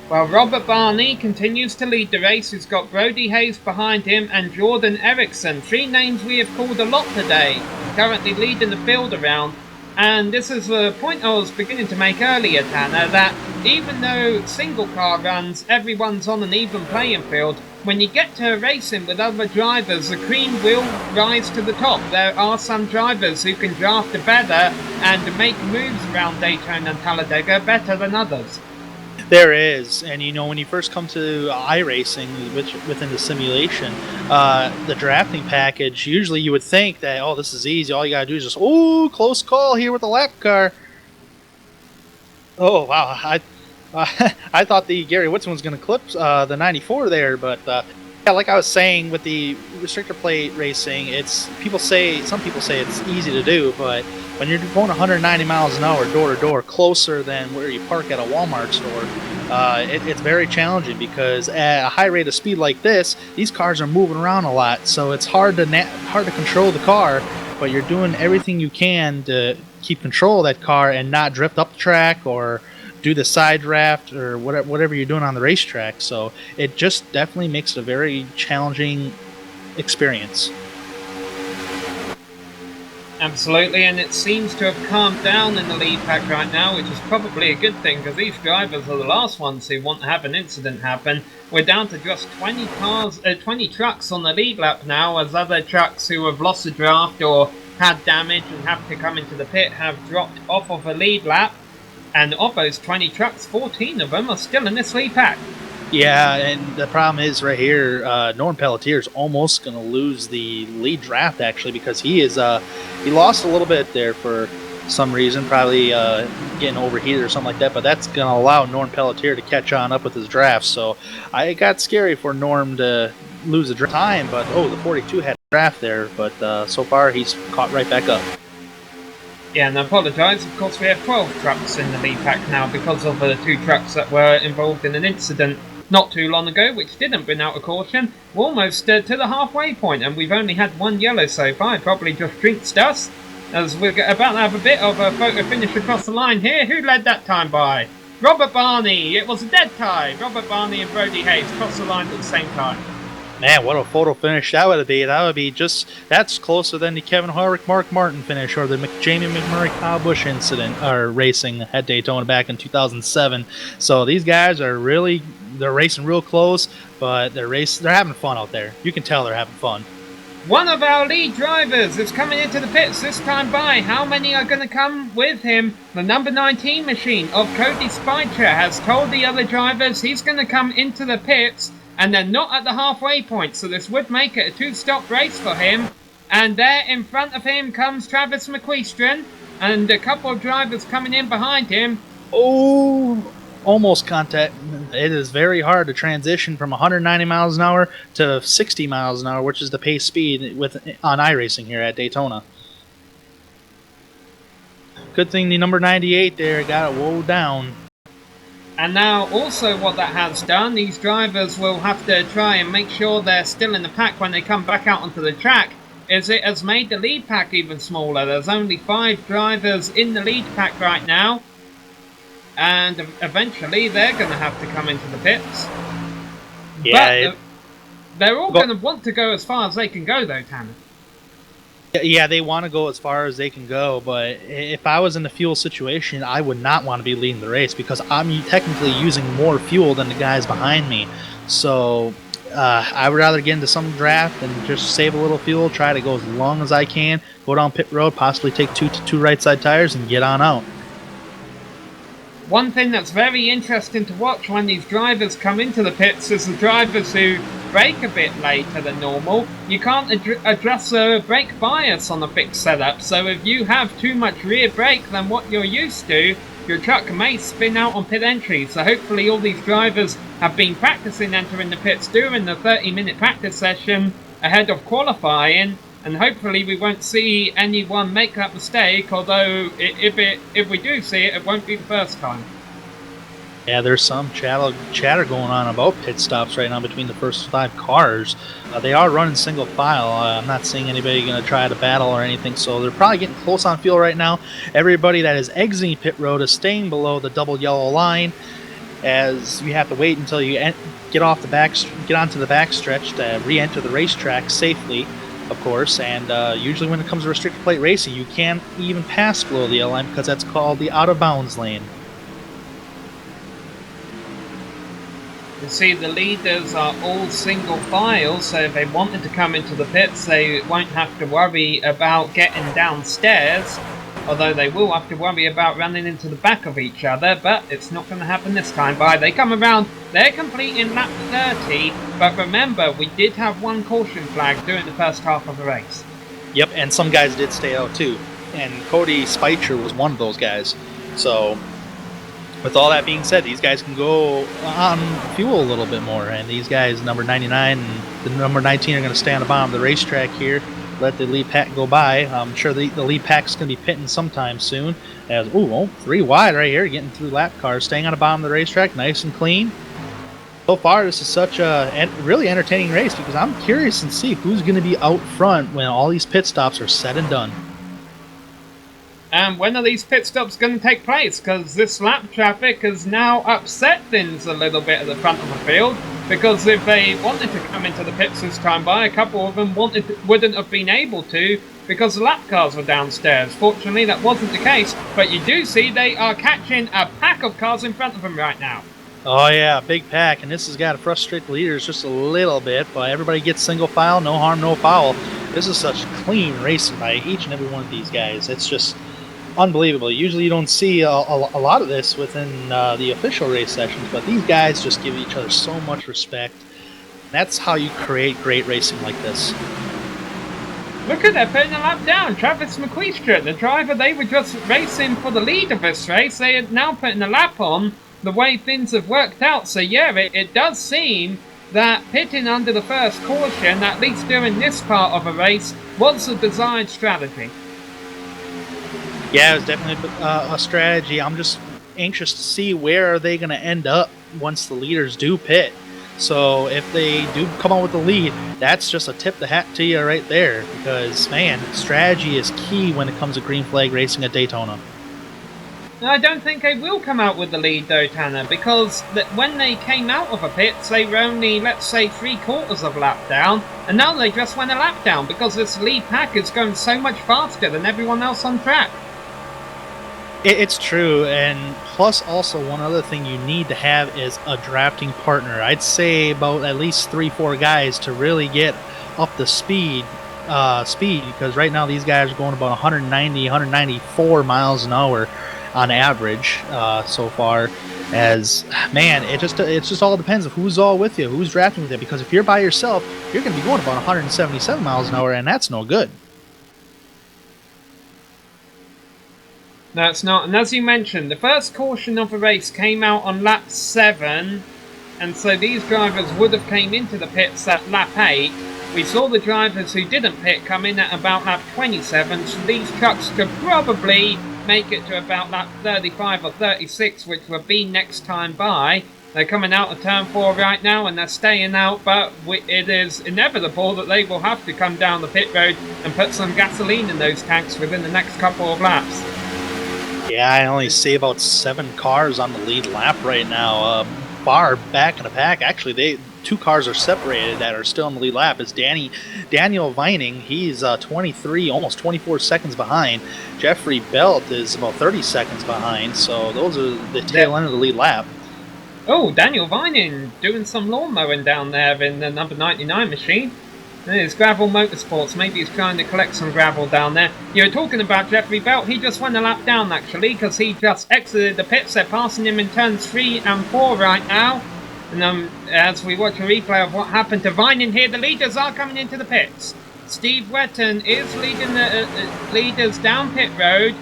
Well, Robert Barney continues to lead the race. He's got Brody Hayes behind him and Jordan Erickson. 3 names we have called a lot today, currently leading the field around. And this is the point I was beginning to make earlier, Tanner, that even though single car runs, everyone's on an even playing field, when you get to racing with other drivers, the cream will rise to the top. There are some drivers who can draft better and make moves around Daytona and Talladega better than others. There is, and you know, when you first come to iRacing, which within the simulation, the drafting package, usually you would think that, oh, this is easy, all you gotta do is just, oh, close call here with the lap car. Oh, wow, I thought the Gary Whitson was going to clip the 94 there, but yeah, like I was saying, with the restrictor plate racing, some people say it's easy to do, but when you're going 190 miles an hour door to door, closer than where you park at a Walmart store, it's very challenging, because at a high rate of speed like this, these cars are moving around a lot, so it's hard to control the car. but you're doing everything you can to keep control of that car and not drift up the track or do the side draft or whatever you're doing on the racetrack. So it just definitely makes it a very challenging experience. Absolutely, and it seems to have calmed down in the lead pack right now, which is probably a good thing because these drivers are the last ones who want to have an incident happen. We're down to just 20 trucks on the lead lap now, as other trucks who have lost the draft or had damage and have to come into the pit have dropped off of the lead lap. And of those 20 trucks, 14 of them are still in this lead pack. Yeah, and the problem is right here, Norm Pelletier is almost going to lose the lead draft, actually, because he lost a little bit there for some reason, probably getting overheated or something like that, but that's going to allow Norm Pelletier to catch on up with his draft. So it got scary for Norm to lose the time, but the 42 had a draft there, but so far he's caught right back up. Yeah, and I apologise, of course we have 12 trucks in the lead pack now because of the 2 trucks that were involved in an incident not too long ago, which didn't bring out a caution. We're almost to the halfway point, and we've only had 1 yellow so far. It probably just jinxed us, as we're about to have a bit of a photo finish across the line here. Who led that time by? Robert Barney. It was a dead tie. Robert Barney and Brody Hayes crossed the line at the same time. Man, what a photo finish that would be. That would be that's closer than the Kevin Harvick, Mark Martin finish or the Jamie McMurray, Kyle Busch incident or racing at Daytona back in 2007. So these guys are they're racing real close, but they're having fun out there. You can tell they're having fun. One of our lead drivers is coming into the pits this time by. How many are going to come with him? The number 19 machine of Cody Spicher has told the other drivers he's going to come into the pits, and they're not at the halfway point, so this would make it a 2-stop race for him. And there in front of him comes Travis McQueistron, and a couple of drivers coming in behind him. Oh, almost contact. It is very hard to transition from 190 miles an hour to 60 miles an hour, which is the pace speed on iRacing here at Daytona. Good thing the number 98 there got it woe down. And now also what that has done, these drivers will have to try and make sure they're still in the pack when they come back out onto the track, is it has made the lead pack even smaller. There's only 5 drivers in the lead pack right now, and eventually they're going to have to come into the pits. Yeah, but they're all going to want to go as far as they can go though, Tanner. Yeah, they want to go as far as they can go, but if I was in the fuel situation, I would not want to be leading the race because I'm technically using more fuel than the guys behind me. So I would rather get into some draft and just save a little fuel, try to go as long as I can, go down pit road, possibly take two right side tires and get on out. One thing that's very interesting to watch when these drivers come into the pits is the drivers who brake a bit later than normal. You can't address the brake bias on a fixed setup, so if you have too much rear brake than what you're used to, your truck may spin out on pit entry. So hopefully all these drivers have been practicing entering the pits during the 30-minute practice session ahead of qualifying, and hopefully we won't see anyone make that mistake, although if we do see it, it won't be the first time. Yeah, there's some chatter going on about pit stops right now between the first 5 cars. They are running single file. I'm not seeing anybody going to try to battle or anything, so they're probably getting close on fuel right now. Everybody that is exiting pit road is staying below the double yellow line, as you have to wait until you get onto the backstretch to re-enter the racetrack safely, of course. And usually when it comes to restricted plate racing, you can't even pass below the yellow line because that's called the out of bounds lane. You see, the leaders are all single file, so if they wanted to come into the pits, they won't have to worry about getting downstairs, although they will have to worry about running into the back of each other, but it's not going to happen this time. They come around, they're completing lap 30, but remember, we did have 1 caution flag during the first half of the race. Yep, and some guys did stay out too, and Cody Spicher was one of those guys. So with all that being said, these guys can go on fuel a little bit more, and these guys, number 99 and the number 19, are going to stay on the bottom of the racetrack here, let the lead pack go by. I'm sure the lead pack's going to be pitting sometime soon. As 3 wide right here, getting through lap cars, staying on the bottom of the racetrack, nice and clean. So far, this is such a really entertaining race because I'm curious and see who's going to be out front when all these pit stops are said and done. And when are these pit stops going to take place? Because this lap traffic has now upset things a little bit at the front of the field. Because if they wanted to come into the pits this time by, a couple of them wouldn't have been able to because the lap cars were downstairs. Fortunately, that wasn't the case. But you do see they are catching a pack of cars in front of them right now. Oh yeah, big pack, and this has got to frustrate the leaders just a little bit, but everybody gets single file, no harm, no foul. This is such clean racing by each and every one of these guys. It's just unbelievable. Usually you don't see a lot of this within the official race sessions, but these guys just give each other so much respect. That's how you create great racing like this. Look at that, putting a lap down. Travis McQuistra, the driver, they were just racing for the lead of this race. They are now putting a lap on the way things have worked out. So yeah, it does seem that pitting under the first caution, at least during this part of a race, was a desired strategy. Yeah, it was definitely a strategy. I'm just anxious to see where are they going to end up once the leaders do pit. So if they do come out with the lead, that's just a tip the hat to you right there. Because, man, strategy is key when it comes to green flag racing at Daytona. I don't think they will come out with the lead though, Tanner, because when they came out of the pits, they were only, let's say, 3/4 of a lap down, and now they just went a lap down because this lead pack is going so much faster than everyone else on track. It's true, and plus also one other thing you need to have is a drafting partner. I'd say about at least 3-4 guys to really get up the speed, because right now these guys are going about 190, 194 miles an hour on average so far. As man, it just all depends of who's all with you, who's drafting with you. Because if you're by yourself, you're going to be going about 177 miles an hour, and that's no good. No, it's not. And as you mentioned, the first caution of the race came out on lap 7, and so these drivers would have came into the pits at lap 8. We saw the drivers who didn't pit come in at about lap 27, so these trucks could probably make it to about lap 35 or 36, which would be next time by. They're coming out of turn 4 right now, and they're staying out, but it is inevitable that they will have to come down the pit road and put some gasoline in those tanks within the next couple of laps. Yeah, I only see about 7 cars on the lead lap right now. Far back in the pack. Actually, 2 cars are separated that are still in the lead lap. Is Daniel Vining. He's 23, almost 24 seconds behind. Jeffrey Belt is about 30 seconds behind. So those are the tail end of the lead lap. Oh, Daniel Vining doing some lawn mowing down there in the number 99 machine. There's Gravel Motorsports. Maybe he's trying to collect some gravel down there. You were talking about Jeffrey Belt. He just went a lap down, actually, because he just exited the pits. They're passing him in turns 3 and 4 right now. And as we watch a replay of what happened to Vining here, the leaders are coming into the pits. Steve Wetton is leading the leaders down pit road.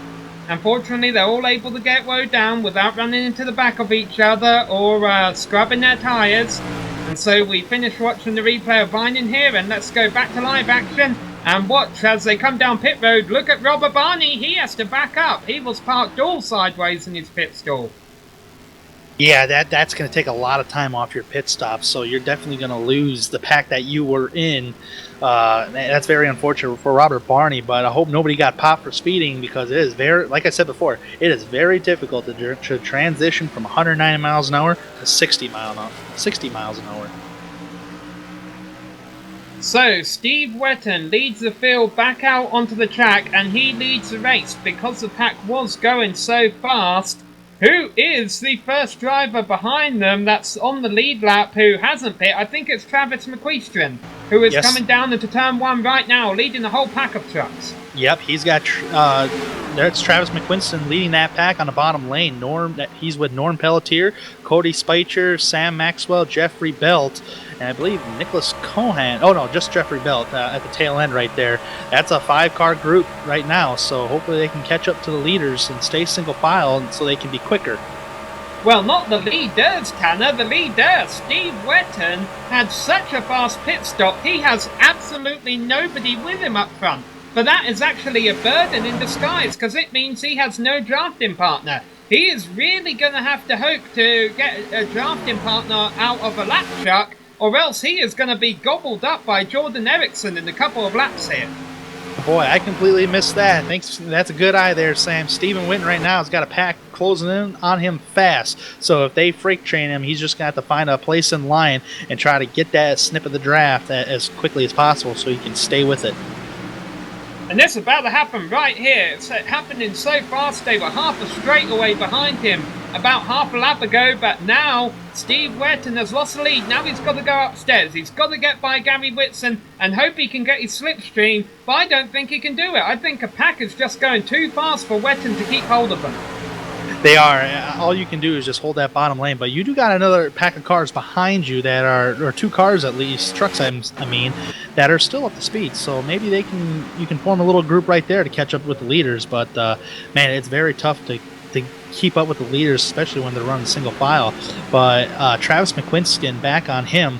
Unfortunately, they're all able to get woed down without running into the back of each other or scrubbing their tyres. And so we finish watching the replay of Vining here, and let's go back to live action and watch as they come down pit road. Look at Robert Barney. He has to back up. He was parked all sideways in his pit stall. Yeah, that's going to take a lot of time off your pit stop, so you're definitely going to lose the pack that you were in. That's very unfortunate for Robert Barney, but I hope nobody got popped for speeding, because it is very, like I said before, it is very difficult to transition from 190 miles an hour to 60 miles an hour. So, Steve Wetton leads the field back out onto the track, and he leads the race because the pack was going so fast. Who is the first driver behind them that's on the lead lap who hasn't pit? I think it's Travis McQuistran, who is coming down into turn 1 right now, leading the whole pack of trucks. Yep, he's got there's Travis McQuiston leading that pack on the bottom lane. He's with Norm Pelletier, Cody Speicher, Sam Maxwell, Jeffrey Belt, and I believe Nicholas Cohan. Oh no, just Jeffrey Belt at the tail end right there. That's a 5-car group right now, so hopefully they can catch up to the leaders and stay single file so they can be quicker. Well, not the leaders, Tanner. The leader, Steve Wetton, had such a fast pit stop, he has absolutely nobody with him up front. But that is actually a burden in disguise, because it means he has no drafting partner. he is really going to have to hope to get a drafting partner out of a lap truck, or else he is going to be gobbled up by Jordan Erickson in a couple of laps here. Boy, I completely missed that. Thanks. That's a good eye there, Sam. Stephen Witten right now has got a pack closing in on him fast. So if they freight train him, he's just got to find a place in line and try to get that snip of the draft as quickly as possible so he can stay with it. And this is about to happen right here. It's happening so fast, they were half a straightaway behind him about half a lap ago, but now Steve Wetton has lost the lead. Now he's got to go upstairs. He's got to get by Gary Whitson and hope he can get his slipstream, but I don't think he can do it. I think a pack is just going too fast for Wetton to keep hold of them. They are. All you can do is just hold that bottom lane, but you do got another pack of cars behind you that are, or two cars at least, trucks I mean, that are still up to speed. So maybe you can form a little group right there to catch up with the leaders. But man, it's very tough to keep up with the leaders, especially when they're running single file. But Travis McQuiston, back on him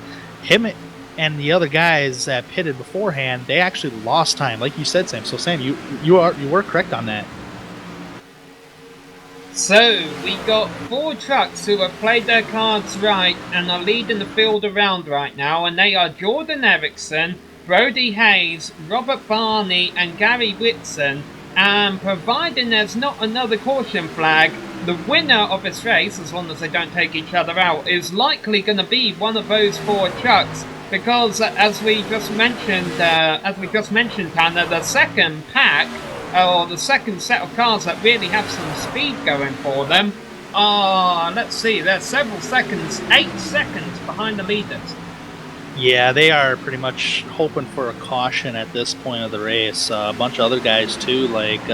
and the other guys that pitted beforehand, they actually lost time, like you said, Sam. So Sam, you were correct on that. So, we got 4 trucks who have played their cards right and are leading the field around right now, and they are Jordan Erickson, Brody Hayes, Robert Barney, and Gary Whitson. And providing there's not another caution flag, the winner of this race, as long as they don't take each other out, is likely going to be one of those 4 trucks, because as we just mentioned, Tanner, the second pack, or the second set of cars that really have some speed going for them, let's see, they're several seconds, 8 seconds behind the leaders. Yeah, they are pretty much hoping for a caution at this point of the race. A bunch of other guys too, like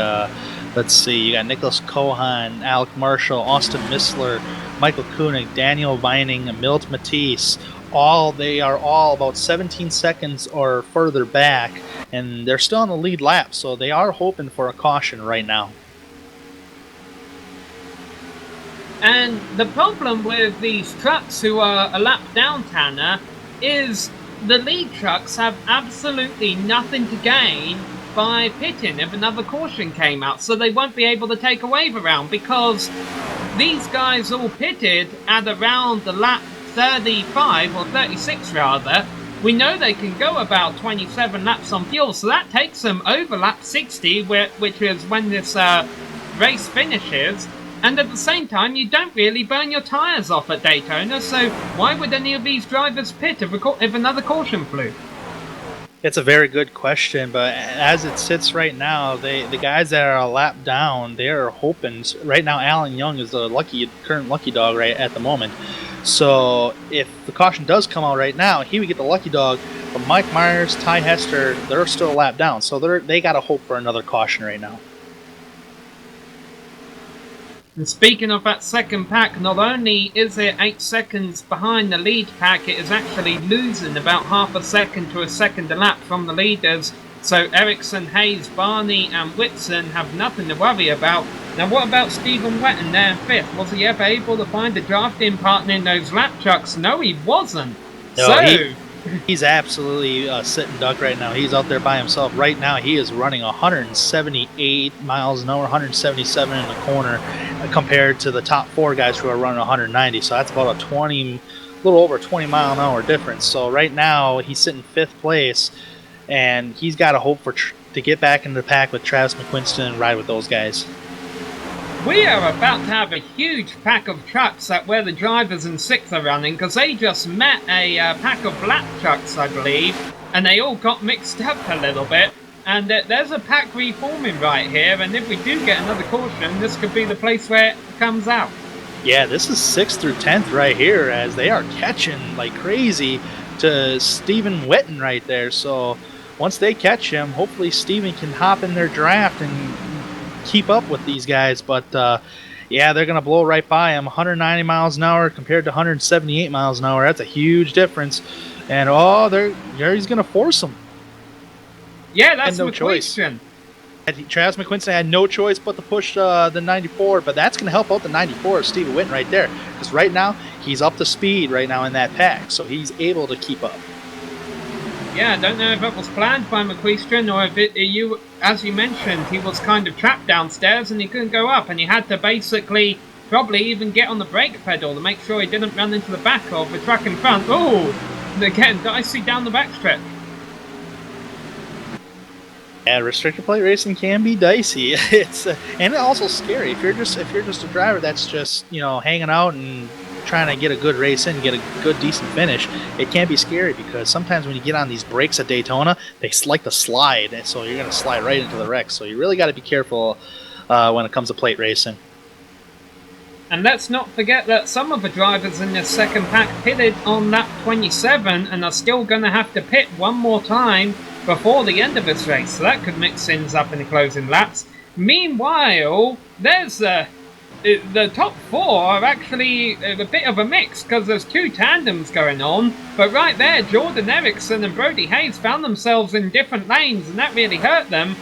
let's see, you got Nicholas Cohan, Alec Marshall, Austin Missler, Michael Koenig, Daniel Vining, Milt Matisse. They are all about 17 seconds or further back, and they're still on the lead lap, so they are hoping for a caution right now. And the problem with these trucks who are a lap down, Tanner, is the lead trucks have absolutely nothing to gain by pitting if another caution came out, so they won't be able to take a wave around, because these guys all pitted at around the lap 35 or 36 rather. We know they can go about 27 laps on fuel, so that takes them over lap 60, which is when this race finishes. And at the same time, you don't really burn your tyres off at Daytona, so why would any of these drivers pit if another caution flew? It's a very good question, but as it sits right now, the guys that are a lap down, they are hoping. Right now, Alan Young is the current lucky dog right at the moment. So if the caution does come out right now, he would get the lucky dog. But Mike Myers, Ty Hester, they're still a lap down, so they got to hope for another caution right now. And speaking of that second pack, not only is it 8 seconds behind the lead pack, it is actually losing about half a second to a second a lap from the leaders. So Ericsson, Hayes, Barney and Whitson have nothing to worry about. Now what about Stephen Wetton there in 5th? Was he ever able to find a drafting partner in those lap trucks? No, he wasn't. No, he's absolutely sitting duck right now. He's out there by himself. Right now he is running 178 miles an hour, 177 in the corner, compared to the top 4 guys who are running 190. So that's about a little over 20 mile an hour difference. So right now he's sitting 5th place, and he's got to hope to get back into the pack with Travis McQuiston and ride with those guys. We are about to have a huge pack of trucks where the drivers in 6th are running, because they just met a pack of black trucks, I believe, and they all got mixed up a little bit. And there's a pack reforming right here, and if we do get another caution, this could be the place where it comes out. Yeah, this is 6th through 10th right here, as they are catching like crazy to Stephen Wetton right there. So once they catch him, hopefully Stephen can hop in their draft and keep up with these guys. But yeah, they're gonna blow right by him. 190 miles an hour compared to 178 miles an hour. That's a huge difference. And there he's gonna force them. Yeah, that's no choice. Travis McQuiston had no choice but to push the 94, but that's going to help out the 94 of Stephen Wetton right there, because right now he's up to speed right now in that pack, so he's able to keep up. Yeah, I don't know if it was planned by McQuiston, or if as you mentioned, he was kind of trapped downstairs and he couldn't go up, and he had to basically probably even get on the brake pedal to make sure he didn't run into the back of the truck in front. Oh, and again, dicey down the backstretch. Yeah, restrictor plate racing can be dicey. It's and also scary if you're just a driver that's just hanging out and trying to get a good race in, get a good decent finish. It can be scary because sometimes when you get on these brakes at Daytona, they like to slide, and so you're going to slide right into the wreck. So you really got to be careful when it comes to plate racing. And let's not forget that some of the drivers in this second pack pitted on lap 27 and are still going to have to pit one more time before the end of this race, so that could mix things up in the closing laps. Meanwhile, there's the top four are actually a bit of a mix because there's two tandems going on, but right there, Jordan Erickson and Brody Hayes found themselves in different lanes, and that really hurt them.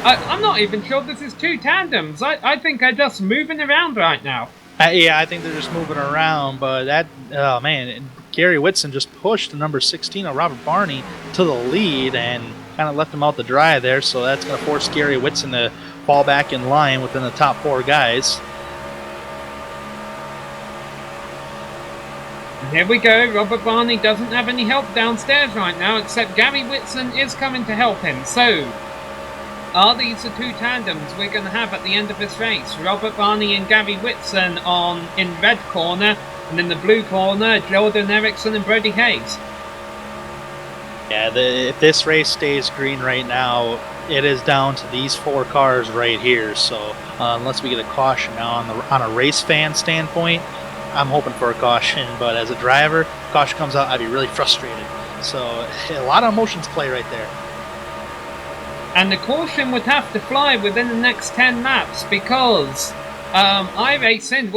I'm not even sure this is two tandems. I think they're just moving around right now. Yeah, I think they're just moving around, but oh man, Gary Whitson just pushed the number 16 of Robert Barney to the lead and kind of left him out to dry there, so that's going to force Gary Whitson to fall back in line within the top four guys. And here we go, Robert Barney doesn't have any help downstairs right now, except Gary Whitson is coming to help him, so are these the two tandems we're going to have at the end of this race? Robert Barney and Gary Whitson in red corner, and in the blue corner, Jordan Erickson and Brody Hayes. Yeah, if this race stays green right now, it is down to these four cars right here. So unless we get a caution now on a race fan standpoint, I'm hoping for a caution. But as a driver, caution comes out, I'd be really frustrated. So a lot of emotions play right there. And the caution would have to fly within the next 10 laps because iRacing,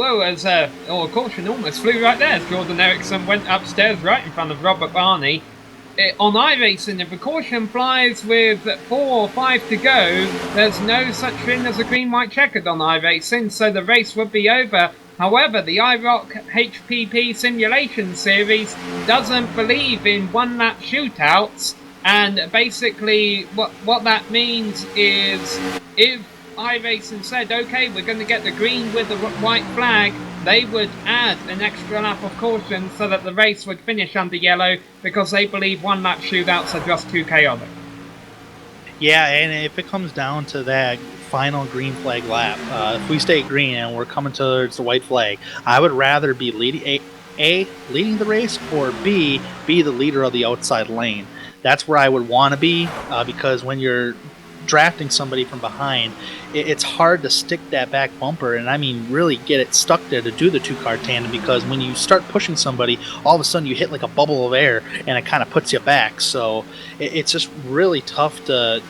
caution almost flew right there as Jordan Erickson went upstairs right in front of Robert Barney. On iRacing, if the caution flies with 4 or 5 to go, there's no such thing as a green-white checkered on iRacing, so the race would be over. However, the iROC HPP simulation series doesn't believe in one-lap shootouts. And basically, what that means is, if iRacing said, okay, we're going to get the green with the white flag, they would add an extra lap of caution so that the race would finish under yellow, because they believe one-lap shootouts are just too chaotic. Yeah, and if it comes down to that final green flag lap, if we stay green and we're coming towards the white flag, I would rather be leading the race, or B, be the leader of the outside lane. That's where I would want to be, because when you're drafting somebody from behind, it's hard to stick that back bumper, and I mean really get it stuck there to do the two-car tandem, because when you start pushing somebody, all of a sudden you hit like a bubble of air, and it kind of puts you back. So it's just really tough to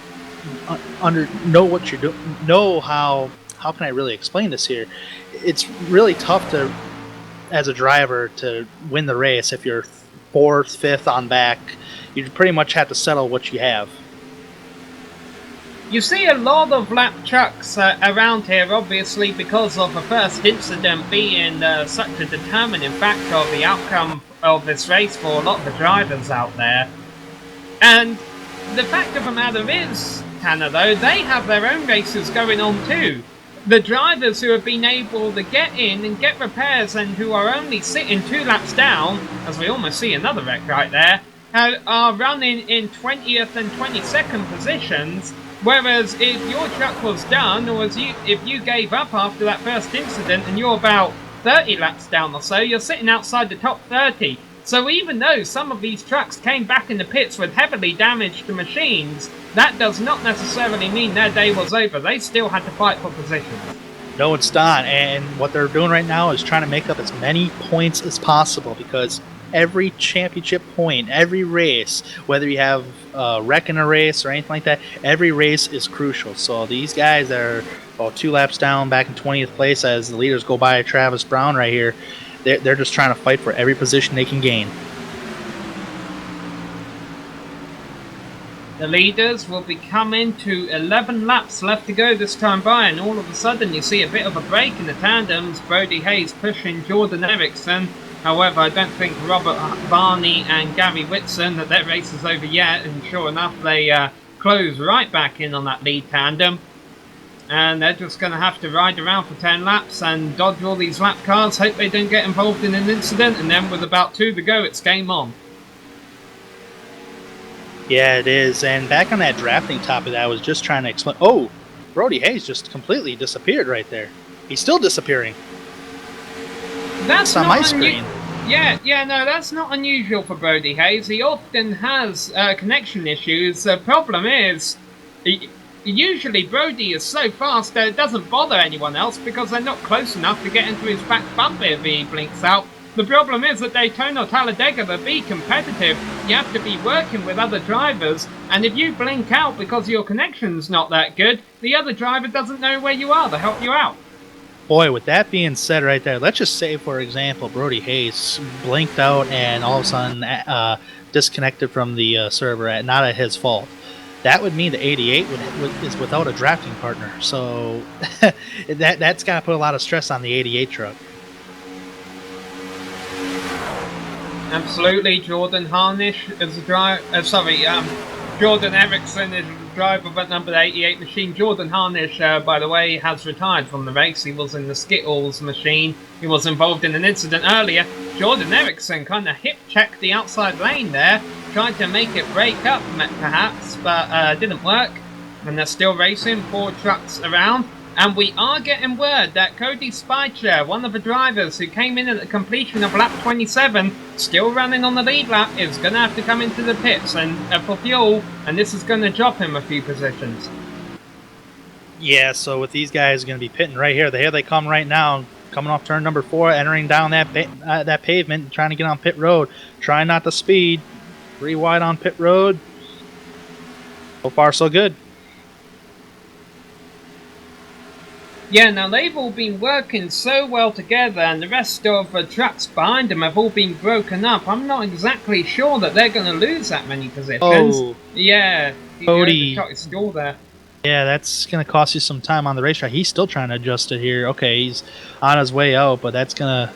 know what you're doing. Know how can I really explain this here? It's really tough to, as a driver, to win the race if you're 4th, 5th on back. You pretty much have to settle what you have. You see a lot of lap trucks around here, obviously, because of the first incident being such a determining factor of the outcome of this race for a lot of the drivers out there. And the fact of the matter is, Tanner, though, they have their own races going on too. The drivers who have been able to get in and get repairs and who are only sitting 2 laps down, as we almost see another wreck right there, are running in 20th and 22nd positions, whereas if your truck was done, or if you gave up after that first incident and you're about 30 laps down or so, you're sitting outside the top 30. So even though some of these trucks came back in the pits with heavily damaged machines, that does not necessarily mean their day was over. They still had to fight for positions. No, it's not, and what they're doing right now is trying to make up as many points as possible, because every championship point, every race, whether you have a wreck in a race or anything like that, every race is crucial. So these guys that are about 2 laps down, back in 20th place as the leaders go by Travis Brown right here, they're just trying to fight for every position they can gain. The leaders will be coming to 11 laps left to go this time by, and all of a sudden you see a bit of a break in the tandems. Brody Hayes pushing Jordan Erickson. However, I don't think Robert Barney and Gary Whitson, that their race is over yet, and sure enough, they close right back in on that lead tandem. And they're just going to have to ride around for 10 laps and dodge all these lap cars, hope they don't get involved in an incident, and then with about 2 to go, it's game on. Yeah, it is. And back on that drafting topic that I was just trying to explain. Oh, Brody Hayes just completely disappeared right there. He's still disappearing. That's It's on my screen. Yeah, no, that's not unusual for Brody Hayes. He often has connection issues. The problem is, usually Brody is so fast that it doesn't bother anyone else because they're not close enough to get into his back bumper if he blinks out. The problem is that Daytona or Talladega, to be competitive, you have to be working with other drivers, and if you blink out because your connection's not that good, the other driver doesn't know where you are to help you out. Boy, with that being said right there, let's just say, for example, Brody Hayes blinked out and all of a sudden disconnected from the server, not at his fault. That would mean the 88 is without a drafting partner. So that's got to put a lot of stress on the 88 truck. Absolutely, Jordan Harnish is a driver. Jordan Erickson is a driver of number 88 machine. Jordan Harnish, by the way, has retired from the race. He was in the Skittles machine. He was involved in an incident earlier. Jordan Erickson kind of hip-checked the outside lane there. Tried to make it break up, perhaps, but didn't work. And they're still racing, 4 trucks around. And we are getting word that Cody Speicher, one of the drivers who came in at the completion of lap 27, still running on the lead lap, is going to have to come into the pits and for fuel, and this is going to drop him a few positions. Yeah, so with these guys going to be pitting right here, they come right now, coming off turn number 4, entering down that pavement, trying to get on pit road, trying not to speed, 3 wide on pit road. So far, so good. Yeah, now they've all been working so well together, and the rest of the trucks behind them have all been broken up. I'm not exactly sure that they're going to lose that many positions. Oh, yeah, Cody. The still there. Yeah, that's going to cost you some time on the racetrack. He's still trying to adjust it here. Okay, he's on his way out, but that's going to...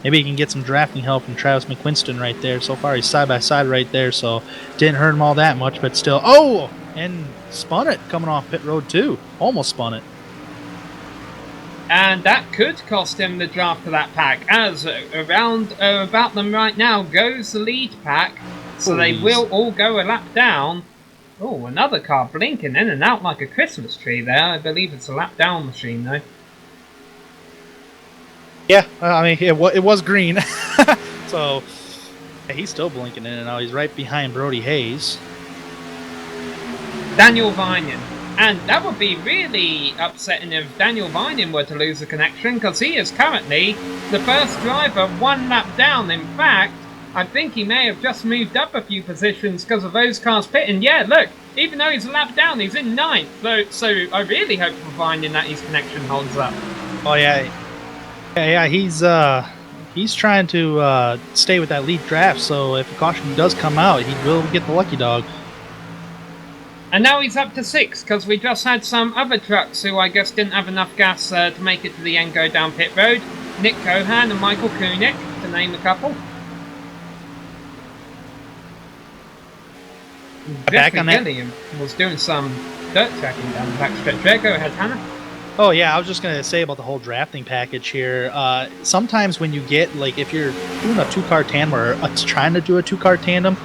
Maybe he can get some drafting help from Travis McQuinston right there. So far, he's side-by-side right there, so didn't hurt him all that much, but still... Oh! And spun it coming off pit road, too. Almost spun it. And that could cost him the draft for that pack, as around about them right now goes the lead pack, so they will all go a lap down. Oh, another car blinking in and out like a Christmas tree there. I believe it's a lap down machine, though. Yeah, I mean, it was green. So, yeah, he's still blinking in and out. He's right behind Brody Hayes. Daniel Vinen. And that would be really upsetting if Daniel Vinen were to lose the connection, because he is currently the first driver 1 lap down. In fact, I think he may have just moved up a few positions because of those cars pitting. Yeah, look, even though he's a lap down, he's in 9th. So I really hope for Vinen that his connection holds up. Oh, yeah. Yeah, he's trying to stay with that lead draft, so if a caution does come out, he will get the lucky dog. And now he's up to 6, because we just had some other trucks who I guess didn't have enough gas to make it to the end, go down pit road. Nick Cohan and Michael Kunik, to name a couple. Back on that. Gilliam was doing some dirt tracking down the backstretch there. Go ahead, Hannah. Oh, yeah, I was just going to say about the whole drafting package here. Sometimes when you get, like, if you're doing a 2-car tandem or trying to do a 2-car tandem,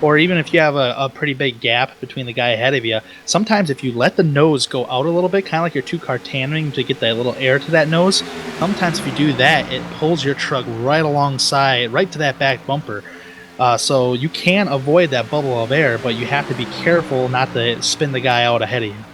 or even if you have a pretty big gap between the guy ahead of you, sometimes if you let the nose go out a little bit, kind of like your 2-car tandeming to get that little air to that nose, sometimes if you do that, it pulls your truck right alongside, right to that back bumper. So you can avoid that bubble of air, but you have to be careful not to spin the guy out ahead of you.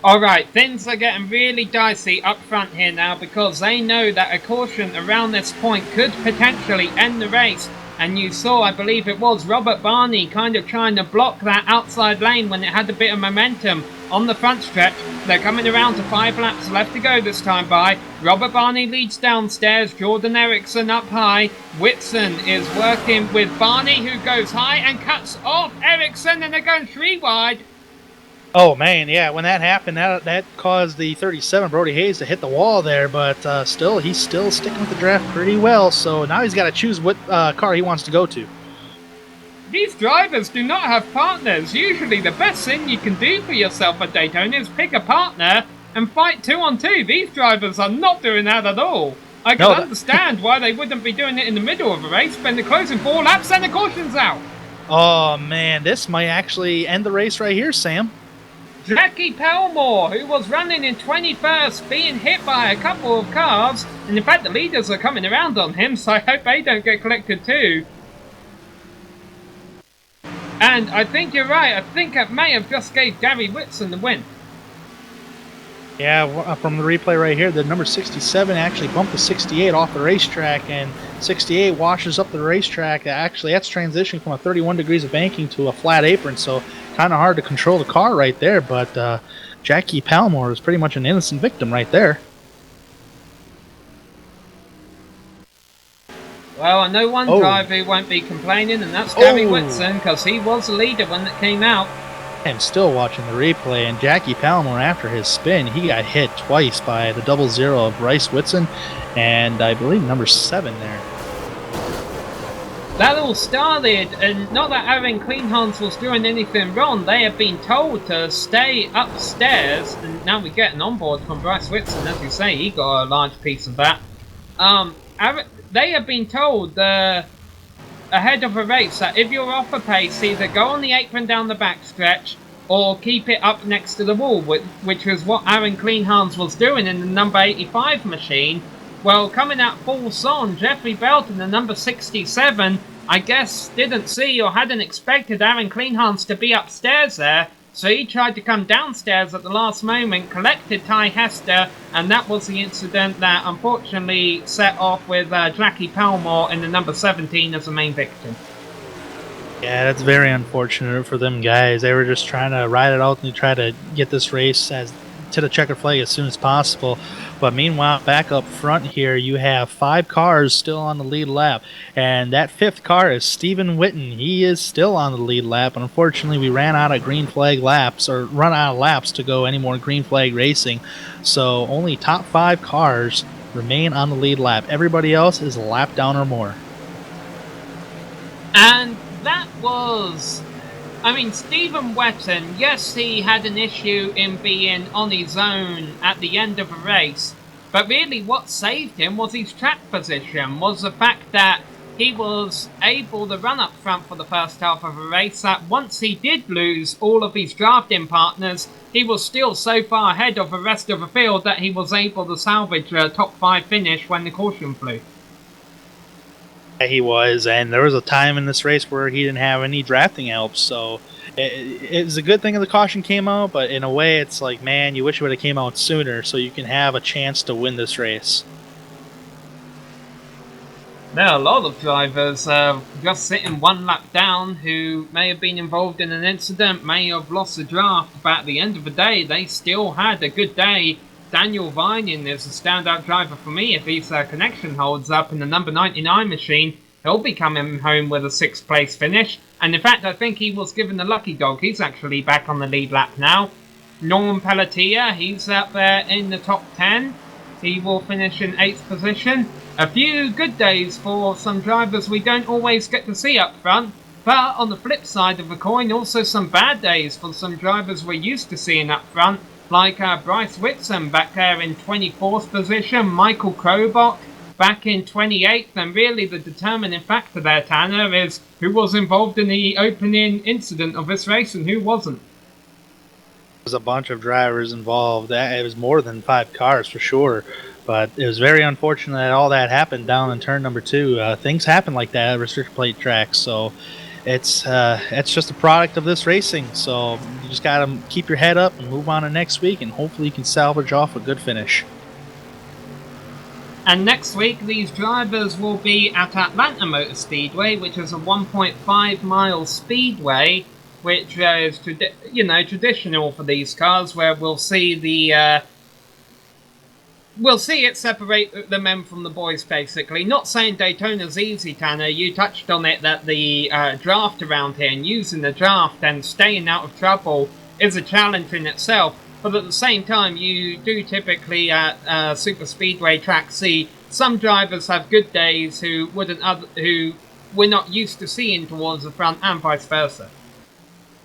Alright, things are getting really dicey up front here now, because they know that a caution around this point could potentially end the race. And you saw, I believe it was Robert Barney kind of trying to block that outside lane when it had a bit of momentum on the front stretch. They're coming around to 5 laps left to go this time by. Robert Barney leads downstairs, Jordan Erickson up high. Whitson is working with Barney, who goes high and cuts off Erickson, and they're going 3 wide. Oh, man, yeah, when that happened, that caused the 37, Brody Hayes, to hit the wall there, but he's still sticking with the draft pretty well, so now he's got to choose what car he wants to go to. These drivers do not have partners. Usually the best thing you can do for yourself at Daytona is pick a partner and fight 2-on-2. These drivers are not doing that at all. I can understand why they wouldn't be doing it in the middle of a race, but in the closing 4 laps and the caution's out. Oh, man, this might actually end the race right here, Sam. Jackie Palmore, who was running in 21st, being hit by a couple of cars, and in fact the leaders are coming around on him, so I hope they don't get collected too. And I think you're right, I think it may have just gave Gary Whitson the win. Yeah, from the replay right here, the number 67 actually bumped the 68 off the racetrack, and 68 washes up the racetrack. Actually, that's transitioning from a 31 degrees of banking to a flat apron, so kind of hard to control the car right there, but Jackie Palmore is pretty much an innocent victim right there. Well, I know one driver who won't be complaining, and that's Gary Whitson, because he was the leader when it came out. I'm still watching the replay, and Jackie Palmore, after his spin, he got hit twice by the 00 of Bryce Whitson, and I believe number 7 there. That all started, and not that Aaron Kleinhans was doing anything wrong, they had been told to stay upstairs, and now we get an onboard from Bryce Whitson, as you say, he got a large piece of that. They have been told ahead of a race that if you're off a pace, either go on the apron down the backstretch or keep it up next to the wall, which was what Aaron Kleinhans was doing in the number 85 machine. Well, coming out full on, Jeffrey Belton, the number 67, I guess didn't see or hadn't expected Aaron Kleinhans to be upstairs there, so he tried to come downstairs at the last moment, collected Ty Hester, and that was the incident that unfortunately set off with Jackie Palmore in the number 17 as the main victim. Yeah, that's very unfortunate for them guys. They were just trying to ride it out and try to get this race to the checkered flag as soon as possible. But meanwhile, back up front here, you have 5 cars still on the lead lap. And that 5th car is Stephen Witten. He is still on the lead lap. And unfortunately, we ran out of green flag laps, or run out of laps to go any more green flag racing. So only top 5 cars remain on the lead lap. Everybody else is a lap down or more. And that was... I mean, Stephen Wetton, yes, he had an issue in being on his own at the end of a race, but really what saved him was his track position, was the fact that he was able to run up front for the first half of a race, that once he did lose all of his drafting partners, he was still so far ahead of the rest of the field that he was able to salvage a top 5 finish when the caution flew. He was, and there was a time in this race where he didn't have any drafting help, so it was a good thing that the caution came out, but in a way it's like, man, you wish it would have came out sooner so you can have a chance to win this race. There are a lot of drivers just sitting 1 lap down who may have been involved in an incident, may have lost the draft, but at the end of the day they still had a good day. Daniel Vining is a standout driver for me. If his connection holds up in the number 99 machine, he'll be coming home with a 6th place finish. And in fact, I think he was given the lucky dog. He's actually back on the lead lap now. Norm Pelletier, he's up there in the top 10. He will finish in 8th position. A few good days for some drivers we don't always get to see up front. But on the flip side of the coin, also some bad days for some drivers we're used to seeing up front. Like Bryce Whitson back there in 24th position, Michael Krobach back in 28th, and really the determining factor there, Tanner, is who was involved in the opening incident of this race and who wasn't. There's a bunch of drivers involved. It was more than 5 cars for sure, but it was very unfortunate that all that happened down in turn number 2. Things happen like that at restrictor plate tracks, so it's just a product of this racing. So you just gotta keep your head up and move on to next week, and hopefully you can salvage off a good finish. And next week these drivers will be at Atlanta Motor Speedway, which is a 1.5 mile speedway, which is traditional for these cars, where we'll see the we'll see it separate the men from the boys, basically. Not saying Daytona's easy, Tanner. You touched on it, that the draft around here and using the draft and staying out of trouble is a challenge in itself. But at the same time, you do typically at super speedway tracks see some drivers have good days who we're not used to seeing towards the front and vice versa.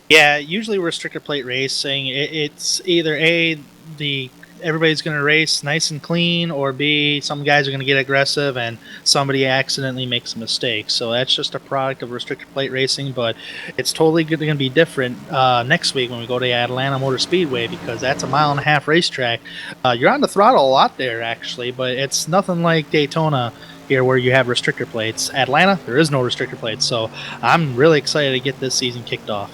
Yeah, usually restrictor plate racing, it's either everybody's going to race nice and clean, or B, some guys are going to get aggressive and somebody accidentally makes a mistake. So that's just a product of restrictor plate racing, but it's totally going to be different next week when we go to Atlanta Motor Speedway, because that's a 1.5 mile racetrack. You're on the throttle a lot there, actually, but it's nothing like Daytona here where you have restrictor plates. Atlanta, there is no restrictor plates, so I'm really excited to get this season kicked off.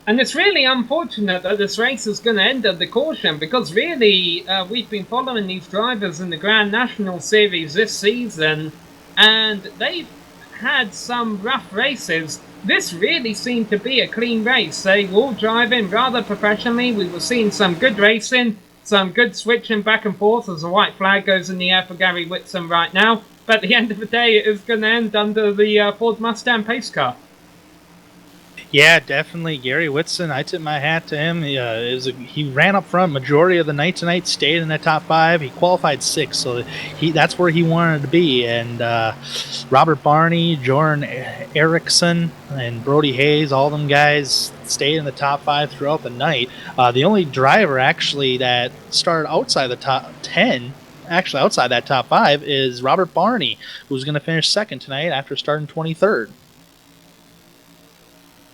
And it's really unfortunate that this race is going to end at the caution, because really we've been following these drivers in the Grand National Series this season, and they've had some rough races. This really seemed to be a clean race. They were all driving rather professionally. We were seeing some good racing, some good switching back and forth as the white flag goes in the air for Gary Whitson right now. But at the end of the day, it is going to end under the Ford Mustang pace car. Yeah, definitely. Gary Whitson, I tip my hat to him. He ran up front majority of the night tonight, stayed in the top 5. He qualified 6th, so that's where he wanted to be. And Robert Barney, Jordan Erickson, and Brody Hayes, all them guys stayed in the top 5 throughout the night. The only driver actually that started outside the top 10, actually outside that top 5, is Robert Barney, who's going to finish 2nd tonight after starting 23rd.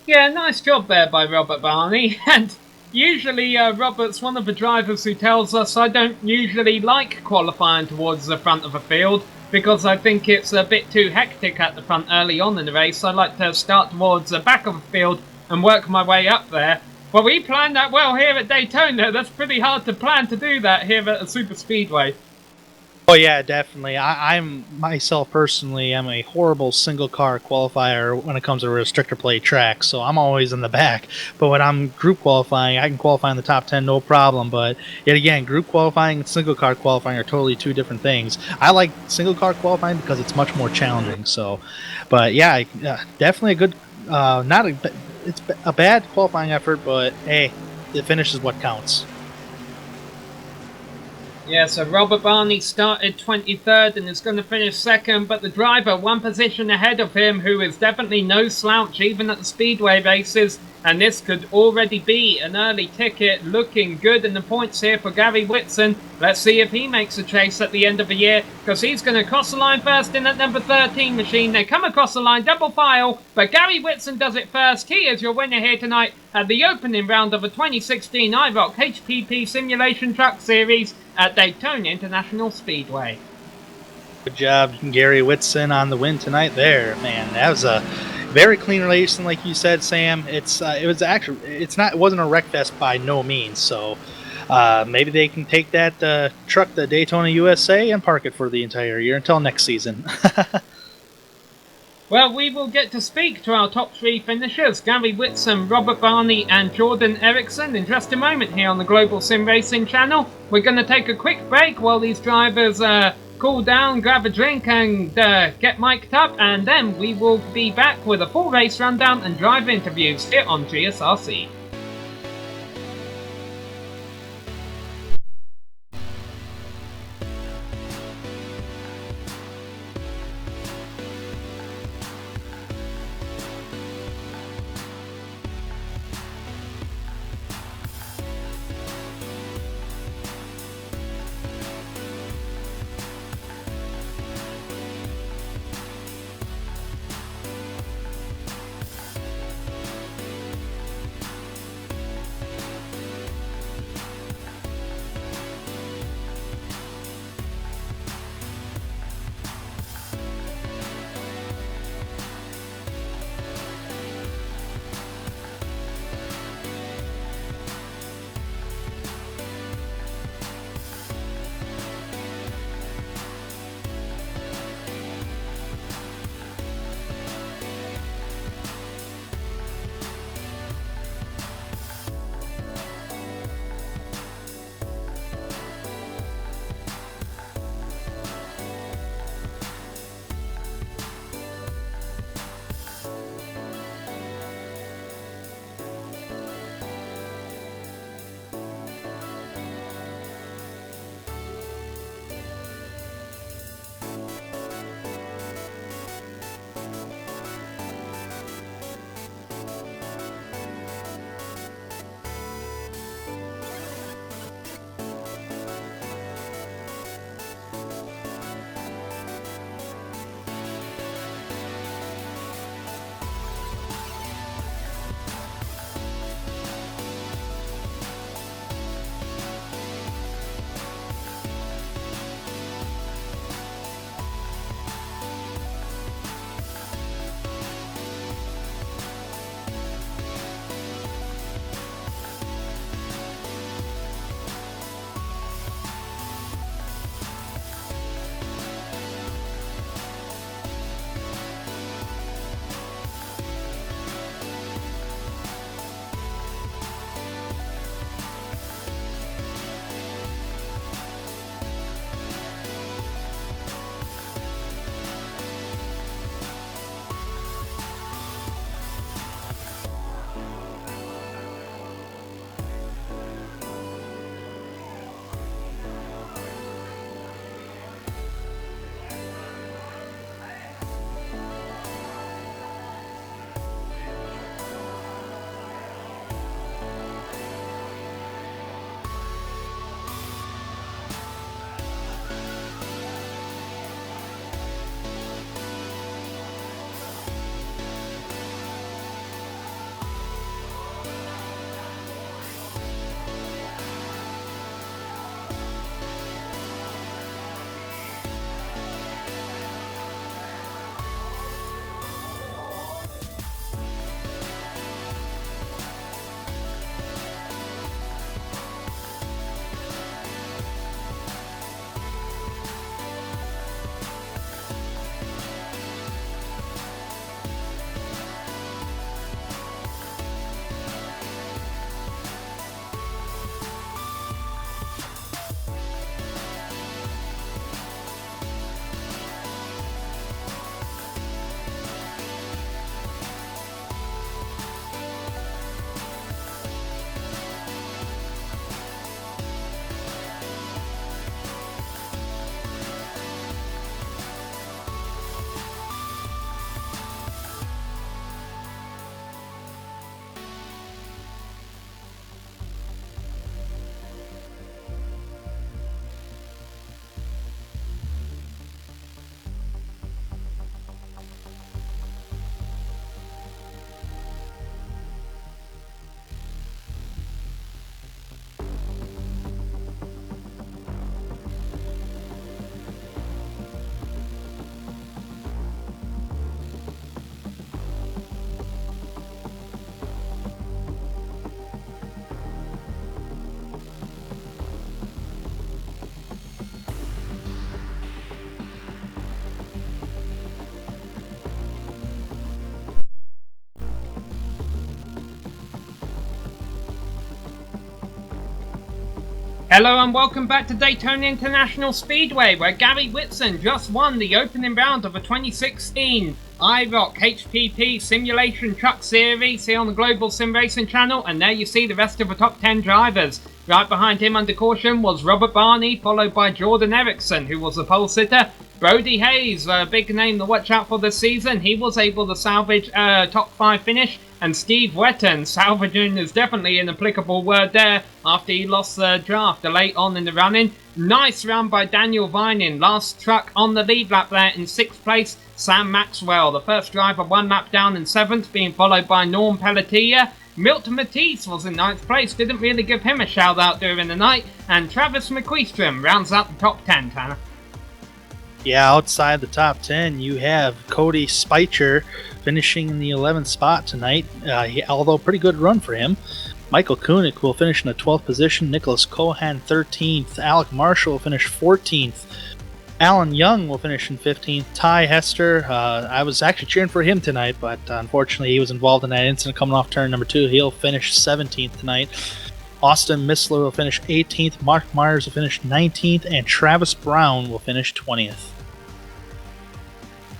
Yeah, nice job there by Robert Barney. And usually Robert's one of the drivers who tells us I don't usually like qualifying towards the front of the field, because I think it's a bit too hectic at the front early on in the race. I like to start towards the back of the field and work my way up there. Well, we planned that well here at Daytona. That's pretty hard to plan to do that here at a super speedway. Oh yeah, definitely. I'm myself personally, I'm a horrible single car qualifier when it comes to restrictor plate tracks, so I'm always in the back. But when I'm group qualifying, I can qualify in the top 10 no problem. But yet again, group qualifying and single car qualifying are totally two different things. I like single car qualifying because it's much more challenging. So, but yeah, definitely a good, it's a bad qualifying effort, but hey, the finish is what counts. Yeah, so Robert Barney started 23rd and is going to finish 2nd, but the driver one position ahead of him, who is definitely no slouch even at the speedway races, and this could already be an early ticket. Looking good in the points here for Gary Whitson. Let's see if he makes a chase at the end of the year, because he's going to cross the line first in that number 13 machine. They come across the line double file, but Gary Whitson does it first. He is your winner here tonight at the opening round of the 2016 iROC HPP Simulation Truck Series at Daytona International Speedway. Good job, Gary Whitson, on the win tonight there. Man, that was a very clean racing, like you said, Sam. It wasn't a wreck fest by no means. So maybe they can take that truck to Daytona USA and park it for the entire year until next season. Well, we will get to speak to our top 3 finishers, Gary Whitson, Robert Barney and Jordan Erickson, in just a moment here on the Global Sim Racing channel. We're going to take a quick break while these drivers cool down, grab a drink and get mic'd up, and then we will be back with a full race rundown and driver interviews here on GSRC. Hello and welcome back to Daytona International Speedway, where Gary Whitson just won the opening round of the 2016 iROC HPP Simulation Truck Series here on the Global Sim Racing channel, and there you see the rest of the top 10 drivers. Right behind him under caution was Robert Barney, followed by Jordan Erickson, who was the pole sitter. Brody Hayes, a big name to watch out for this season, he was able to salvage a top 5 finish. And Steve Wetton, salvaging is definitely an applicable word there after he lost the draft late on in the running. Nice run by Daniel Vining, last truck on the lead lap there in 6th place. Sam Maxwell, the first driver 1 lap down in 7th, being followed by Norm Pelletier. Milton Matisse was in 9th place, didn't really give him a shout out during the night. And Travis McQuistrom rounds out the top 10, Tanner. Yeah, outside the top 10, you have Cody Speicher finishing in the 11th spot tonight, although pretty good run for him. Michael Koenig will finish in the 12th position, Nicholas Cohan 13th, Alec Marshall will finish 14th, Alan Young will finish in 15th, Ty Hester, I was actually cheering for him tonight, but unfortunately he was involved in that incident coming off turn number 2. He'll finish 17th tonight. Austin Missler will finish 18th, Mark Myers will finish 19th, and Travis Brown will finish 20th.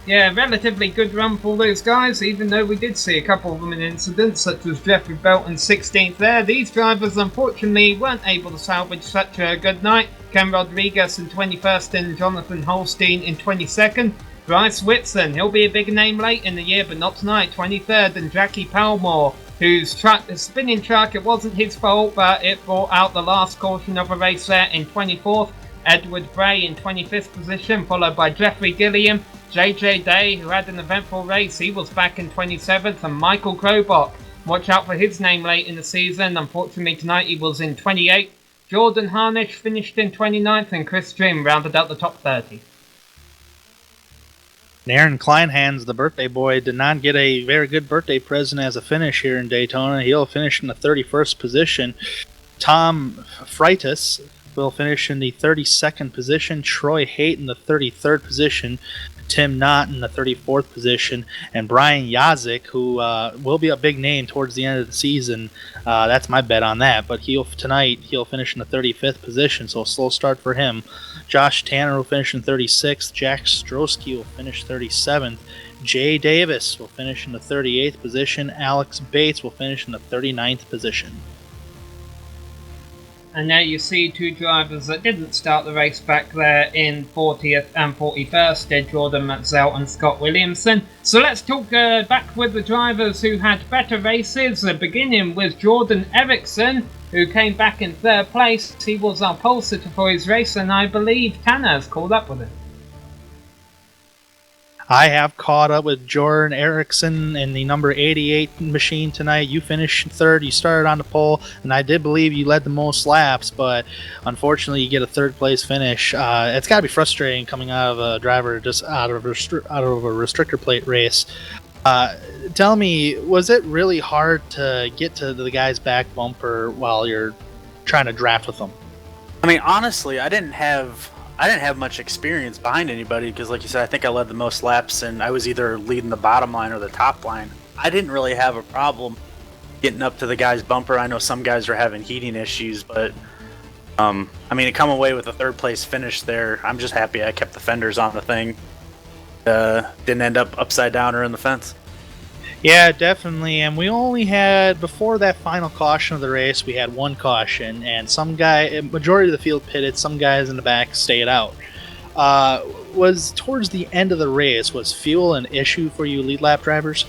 Yeah, relatively good run for all those guys, even though we did see a couple of them in incidents, such as Jeffrey Belton 16th there. These drivers unfortunately weren't able to salvage such a good night. Ken Rodriguez in 21st and Jonathan Holstein in 22nd. Bryce Whitson, he'll be a big name late in the year, but not tonight, 23rd, and Jackie Palmore, whose truck, the spinning truck, it wasn't his fault, but it brought out the last caution of a race there in 24th. Edward Bray in 25th position, followed by Jeffrey Gilliam. JJ Day, who had an eventful race, he was back in 27th, and Michael Krobach, watch out for his name late in the season. Unfortunately tonight he was in 28th. Jordan Harnish finished in 29th, and Chris Trim rounded out the top 30. Aaron Kleinhans, the birthday boy, did not get a very good birthday present as a finish here in Daytona. He'll finish in the 31st position. Tom Freitas will finish in the 32nd position. Troy Haight in the 33rd position. Tim Knott in the 34th position, and Brian Yazik, who will be a big name towards the end of the season. That's my bet on that. But he'll finish in the 35th position, so a slow start for him. Josh Tanner will finish in 36th. Jack Strosky will finish 37th. Jay Davis will finish in the 38th position. Alex Bates will finish in the 39th position. And now you see two drivers that didn't start the race back there in 40th and 41st, Jordan Matzel and Scott Williamson. So let's talk back with the drivers who had better races, beginning with Jordan Erickson, who came back in 3rd place. He was our pole sitter for his race, and I believe Tanner's caught up with him. I have caught up with Jordan Erickson in the number 88 machine tonight. You finished 3rd. You started on the pole, and I did believe you led the most laps, but unfortunately you get a 3rd place finish. It's got to be frustrating coming out of a driver just out of a restrictor plate race. Tell me, was it really hard to get to the guy's back bumper while you're trying to draft with them? I mean, honestly, I didn't have much experience behind anybody because, like you said, I think I led the most laps, and I was either leading the bottom line or the top line. I didn't really have a problem getting up to the guy's bumper. I know some guys are having heating issues, but I mean, to come away with a 3rd place finish there, I'm just happy I kept the fenders on the thing. Didn't end up upside down or in the fence. Yeah, definitely. And we only had, before that final caution of the race, we had 1 caution, and majority of the field pitted, some guys in the back stayed out. Was towards the end of the race, was fuel an issue for you lead lap drivers?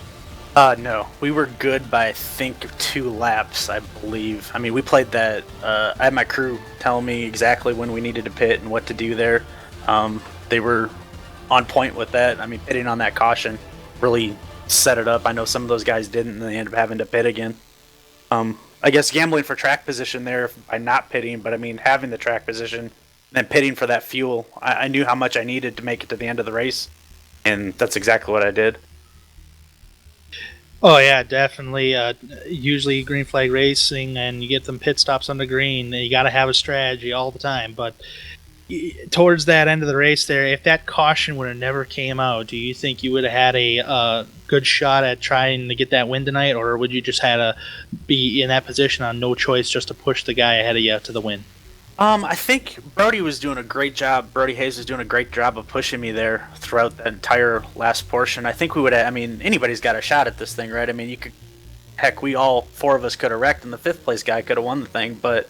No. We were good by, I think, 2 laps, I believe. I mean, we played that. I had my crew tell me exactly when we needed to pit and what to do there. They were on point with that. I mean, pitting on that caution really set it up. I know some of those guys didn't, and they ended up having to pit again. I guess gambling for track position there by not pitting, but I mean, having the track position and pitting for that fuel, I knew how much I needed to make it to the end of the race, and that's exactly what I did. Oh yeah, definitely. Usually green flag racing, and you get them pit stops on the green, you got to have a strategy all the time, but towards that end of the race there, if that caution would have never came out, do you think you would have had a good shot at trying to get that win tonight, or would you just had to be in that position on no choice just to push the guy ahead of you to the win? I think Brody was doing a great job. Brody Hayes was doing a great job of pushing me there throughout the entire last portion. I think we would. I mean, anybody's got a shot at this thing, right? I mean, you could. Heck, we all four of us could have wrecked, and the fifth place guy could have won the thing. But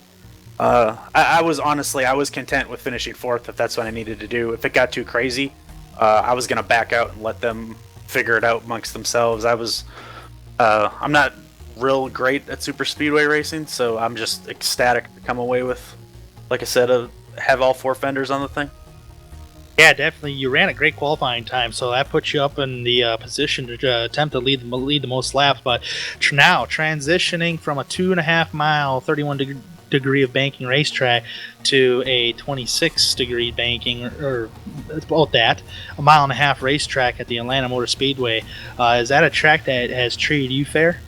I was honestly, I was content with finishing fourth if that's what I needed to do. If it got too crazy, I was gonna back out and let them figure it out amongst themselves. I'm not real great at super speedway racing, so I'm just ecstatic to come away with, like I said, have all four fenders on the thing. Yeah, definitely. You ran a great qualifying time, so that puts you up in the position to attempt to lead the most laps. But now, transitioning from a 2.5 mile, 31 degree of banking racetrack to a 26 degree banking, or about that, a 1.5 mile racetrack at the Atlanta Motor Speedway. Is that a track that has treated you fair?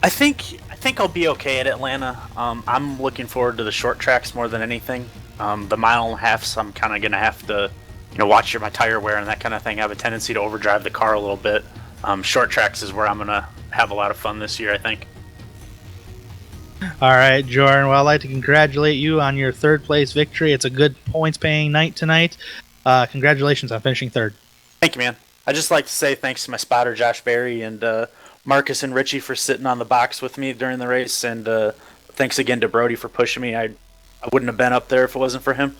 I think I'll be okay at Atlanta. I'm looking forward to the short tracks more than anything. The 1.5 miles, I'm kind of gonna have to, watch my tire wear and that kind of thing. I have a tendency to overdrive the car a little bit. Short tracks is where I'm gonna have a lot of fun this year, I think. All right, Jordan. Well, I'd like to congratulate you on your third place victory. It's a good points-paying night tonight. Congratulations on finishing third. Thank you, man. I'd just like to say thanks to my spotter, Josh Berry, and Marcus and Richie for sitting on the box with me during the race, and thanks again to Brody for pushing me. I wouldn't have been up there if it wasn't for him.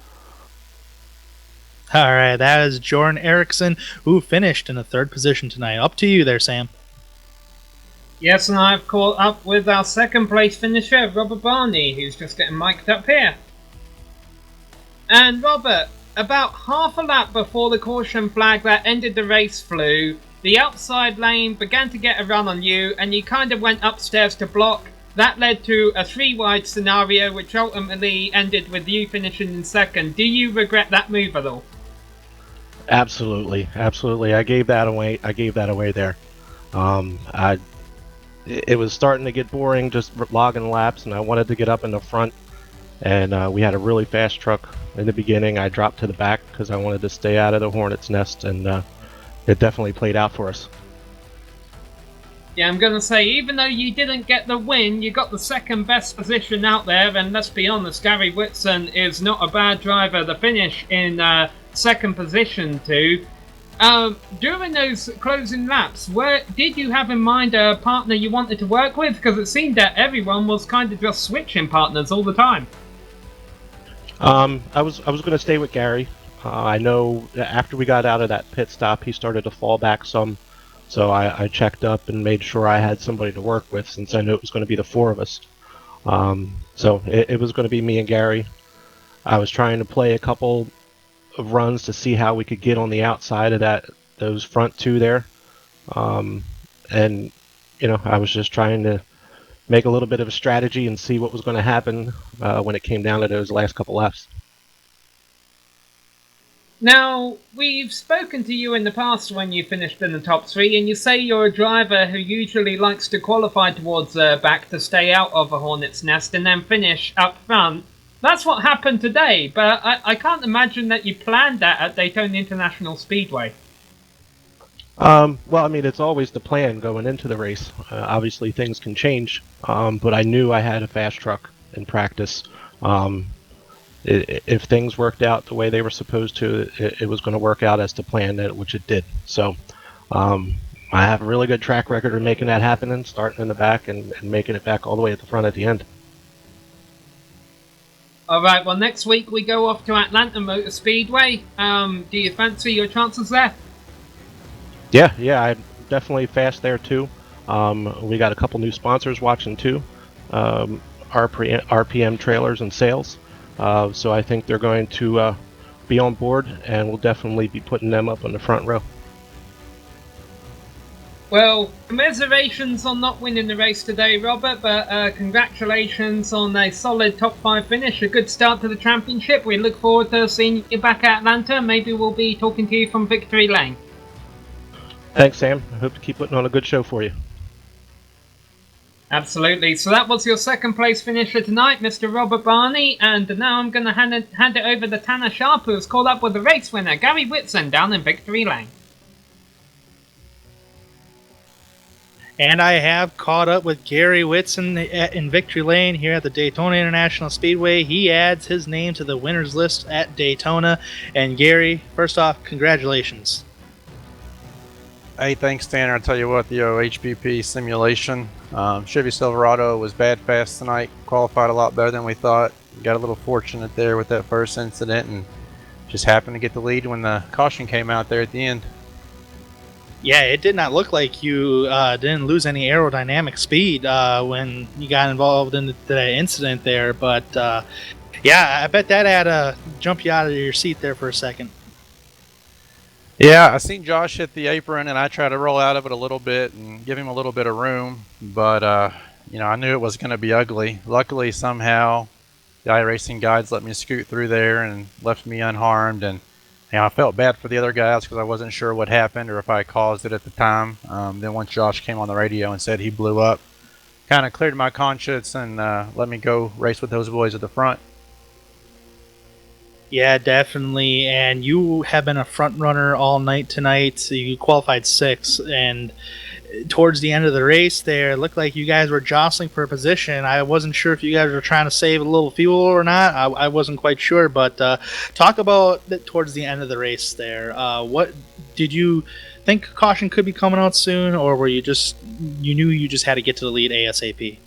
All right, that is Jordan Erickson, who finished in the third position tonight. Up to you there, Sam. Yes, and I've caught up with our second place finisher, Robert Barney, who's just getting mic'd up here. And Robert, about half a lap before the caution flag that ended the race flew, the outside lane began to get a run on you, and you kind of went upstairs to block. That led to a 3-wide scenario, which ultimately ended with you finishing in second. Do you regret that move at all? Absolutely. I gave that away. There. It was starting to get boring, just logging laps, and I wanted to get up in the front. And we had a really fast truck in the beginning. I dropped to the back because I wanted to stay out of the hornet's nest, and it definitely played out for us. Yeah, I'm going to say, even though you didn't get the win, you got the second best position out there, and let's be honest, Gary Whitson is not a bad driver. The finish in second position too. During those closing laps, did you have in mind a partner you wanted to work with? Because it seemed that everyone was kind of just switching partners all the time. I was going to stay with Gary. I know that after we got out of that pit stop, he started to fall back some. So I checked up and made sure I had somebody to work with, since I knew it was going to be the four of us. So it was going to be me and Gary. I was trying to play a couple of runs to see how we could get on the outside of those front two there. And I was just trying to make a little bit of a strategy and see what was going to happen when it came down to those last couple laps. Now, we've spoken to you in the past when you finished in the top three, and you say you're a driver who usually likes to qualify towards the back to stay out of a hornet's nest and then finish up front. That's what happened today, but I can't imagine that you planned that at Daytona International Speedway. Well, I mean, it's always the plan going into the race. Obviously, things can change, but I knew I had a fast truck in practice. If things worked out the way they were supposed to, it was going to work out as to plan, which it did. So I have a really good track record of making that happen, and starting in the back and making it back all the way at the front at the end. Alright, well, next week we go off to Atlanta Motor Speedway. Do you fancy your chances there? Yeah, I'm definitely fast there too. We got a couple new sponsors watching too, RPM Trailers and Sales. So I think they're going to be on board, and we'll definitely be putting them up on the front row. Well, commiserations on not winning the race today, Robert, but congratulations on a solid top 5 finish, a good start to the championship. We look forward to seeing you back at Atlanta. Maybe we'll be talking to you from Victory Lane. Thanks, Sam. I hope to keep putting on a good show for you. Absolutely. So that was your second place finisher tonight, Mr. Robert Barney. And now I'm going to hand it over to Tanner Sharp, who has called up with the race winner, Gary Whitson, down in Victory Lane. And I have caught up with Gary Whitson in Victory Lane here at the Daytona International Speedway. He adds his name to the winners list at Daytona. And Gary, first off, congratulations. Hey, thanks, Tanner. I'll tell you what, the HPP simulation, Chevy Silverado was bad fast tonight. Qualified a lot better than we thought. Got a little fortunate there with that first incident and just happened to get the lead when the caution came out there at the end. Yeah, it did not look like you didn't lose any aerodynamic speed when you got involved in that incident there. But yeah, I bet that had to jump you out of your seat there for a second. Yeah, I seen Josh hit the apron, and I tried to roll out of it a little bit and give him a little bit of room. But I knew it was going to be ugly. Luckily, somehow, the iRacing guides let me scoot through there and left me unharmed. And I felt bad for the other guys because I wasn't sure what happened or if I caused it at the time. Then once Josh came on the radio and said he blew up, kind of cleared my conscience and let me go race with those boys at the front. Yeah, definitely. And you have been a front runner all night tonight. You qualified 6th, and towards the end of the race there, it looked like you guys were jostling for a position. I wasn't sure if you guys were trying to save a little fuel or not. I wasn't quite sure, but talk about towards the end of the race there. What did you think caution could be coming out soon, or were you knew you just had to get to the lead ASAP?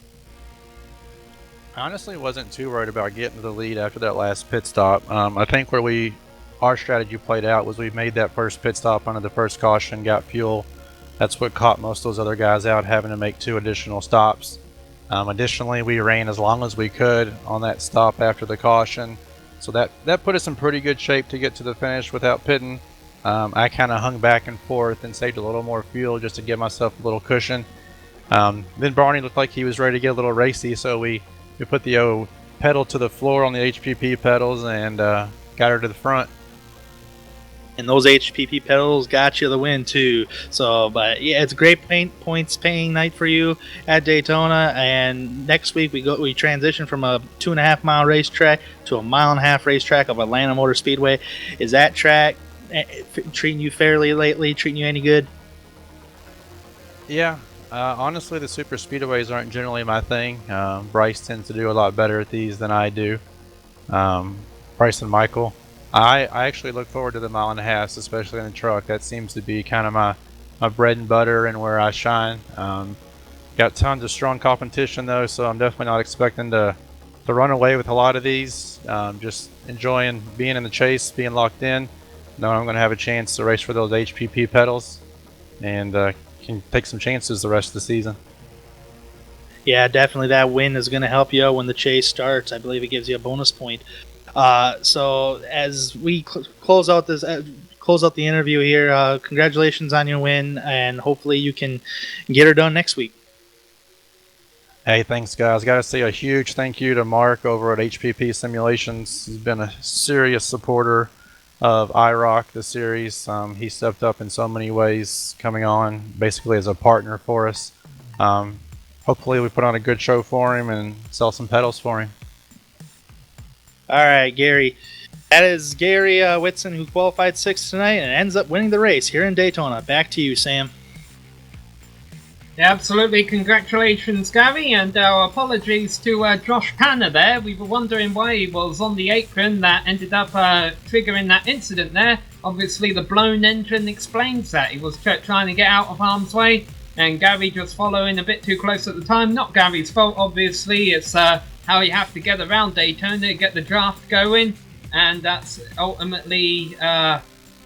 I honestly wasn't too worried about getting to the lead after that last pit stop. I think where our strategy played out was we made that first pit stop under the first caution, got fuel. That's what caught most of those other guys out, having to make 2 additional stops. Additionally, we ran as long as we could on that stop after the caution, so that put us in pretty good shape to get to the finish without pitting. I kind of hung back and forth and saved a little more fuel just to give myself a little cushion. Then Barney looked like he was ready to get a little racy, so we put the pedal to the floor on the HPP pedals and got her to the front. And those HPP pedals got you the win too. So, but yeah, it's a great points paying night for you at Daytona. And next week we transition from a 2.5 mile racetrack to a 1.5 mile racetrack of Atlanta Motor Speedway. Is that track treating you fairly lately? Treating you any good? Yeah. Honestly, the super speedways aren't generally my thing. Bryce tends to do a lot better at these than I do. Bryce and Michael. I actually look forward to the 1.5 miles, especially in the truck. That seems to be kind of my bread and butter and where I shine. Got tons of strong competition though, so I'm definitely not expecting to run away with a lot of these. Just enjoying being in the chase, being locked in, knowing I'm going to have a chance to race for those HPP pedals, and can take some chances the rest of the season. Yeah, definitely that win is going to help you out when the chase starts. I believe it gives you a bonus point. So as we close out the interview here, congratulations on your win, and hopefully you can get her done next week. Hey, thanks guys. Got to say a huge thank you to Mark over at HPP Simulations. He's been a serious supporter of iROC, the series. He stepped up in so many ways, coming on basically as a partner for us. Hopefully we put on a good show for him and sell some pedals for him. All right, Gary. That is Gary Whitson, who qualified 6th tonight and ends up winning the race here in Daytona. Back to you, Sam. Yeah, absolutely. Congratulations, Gary, and our apologies to Josh Tanner there. We were wondering why he was on the apron that ended up triggering that incident there. Obviously, the blown engine explains that. He was trying to get out of harm's way, and Gary just following a bit too close at the time. Not Gary's fault, obviously. It's how you have to get around Daytona, get the draft going, and that's ultimately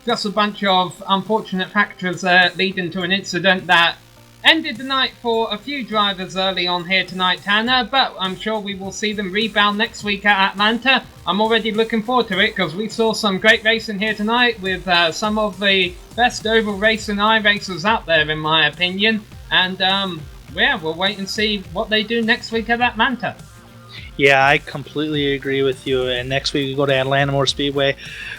just a bunch of unfortunate factors leading to an incident that ended the night for a few drivers early on here tonight, Tanner, but I'm sure we will see them rebound next week at Atlanta. I'm already looking forward to it because we saw some great racing here tonight with some of the best oval racing iRacers out there, in my opinion. And yeah, we'll wait and see what they do next week at Atlanta. Yeah, I completely agree with you. And next week we go to Atlanta Motor Speedway.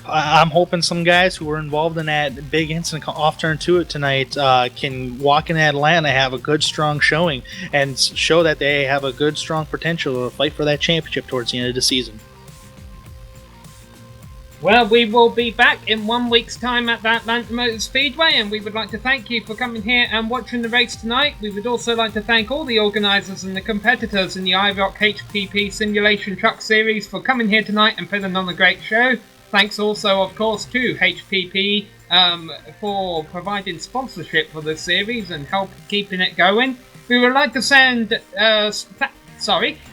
I'm hoping some guys who were involved in that big incident off turn 2 tonight can walk in Atlanta, have a good, strong showing, and show that they have a good, strong potential to fight for that championship towards the end of the season. Well, we will be back in 1 week's time at the Atlanta Motor Speedway, and we would like to thank you for coming here and watching the race tonight. We would also like to thank all the organisers and the competitors in the iROC HPP Simulation Truck Series for coming here tonight and putting on a great show. Thanks also, of course, to HPP for providing sponsorship for this series and help keeping it going. We would like to send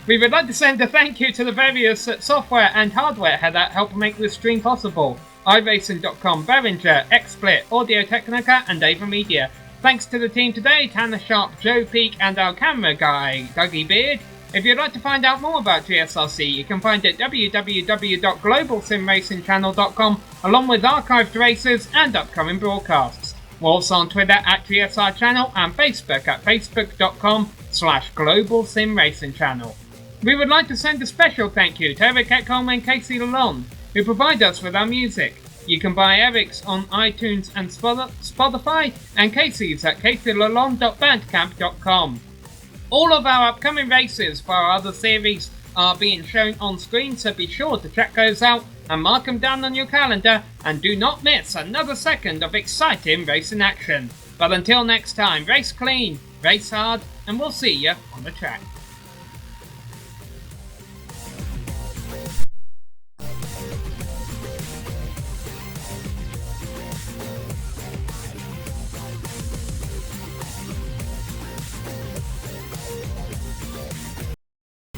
we would like to send a thank you to the various software and hardware that help make this stream possible. iRacing.com, Behringer, XSplit, Audio Technica, and Ava Media. Thanks to the team today, Tanner Sharp, Joe Peak, and our camera guy, Dougie Beard. If you'd like to find out more about GSRC, you can find it at www.globalsimracingchannel.com, along with archived races and upcoming broadcasts. We're also on Twitter at GSR Channel and Facebook at facebook.com/globalsimracingchannel. We would like to send a special thank you to Eric Ekholm and Casey Lalonde, who provide us with our music. You can buy Eric's on iTunes and Spotify, and Casey's at caseylalonde.bandcamp.com. All of our upcoming races for our other series are being shown on screen, so be sure to check those out and mark them down on your calendar, and do not miss another second of exciting racing action. But until next time, race clean, race hard, and we'll see you on the track.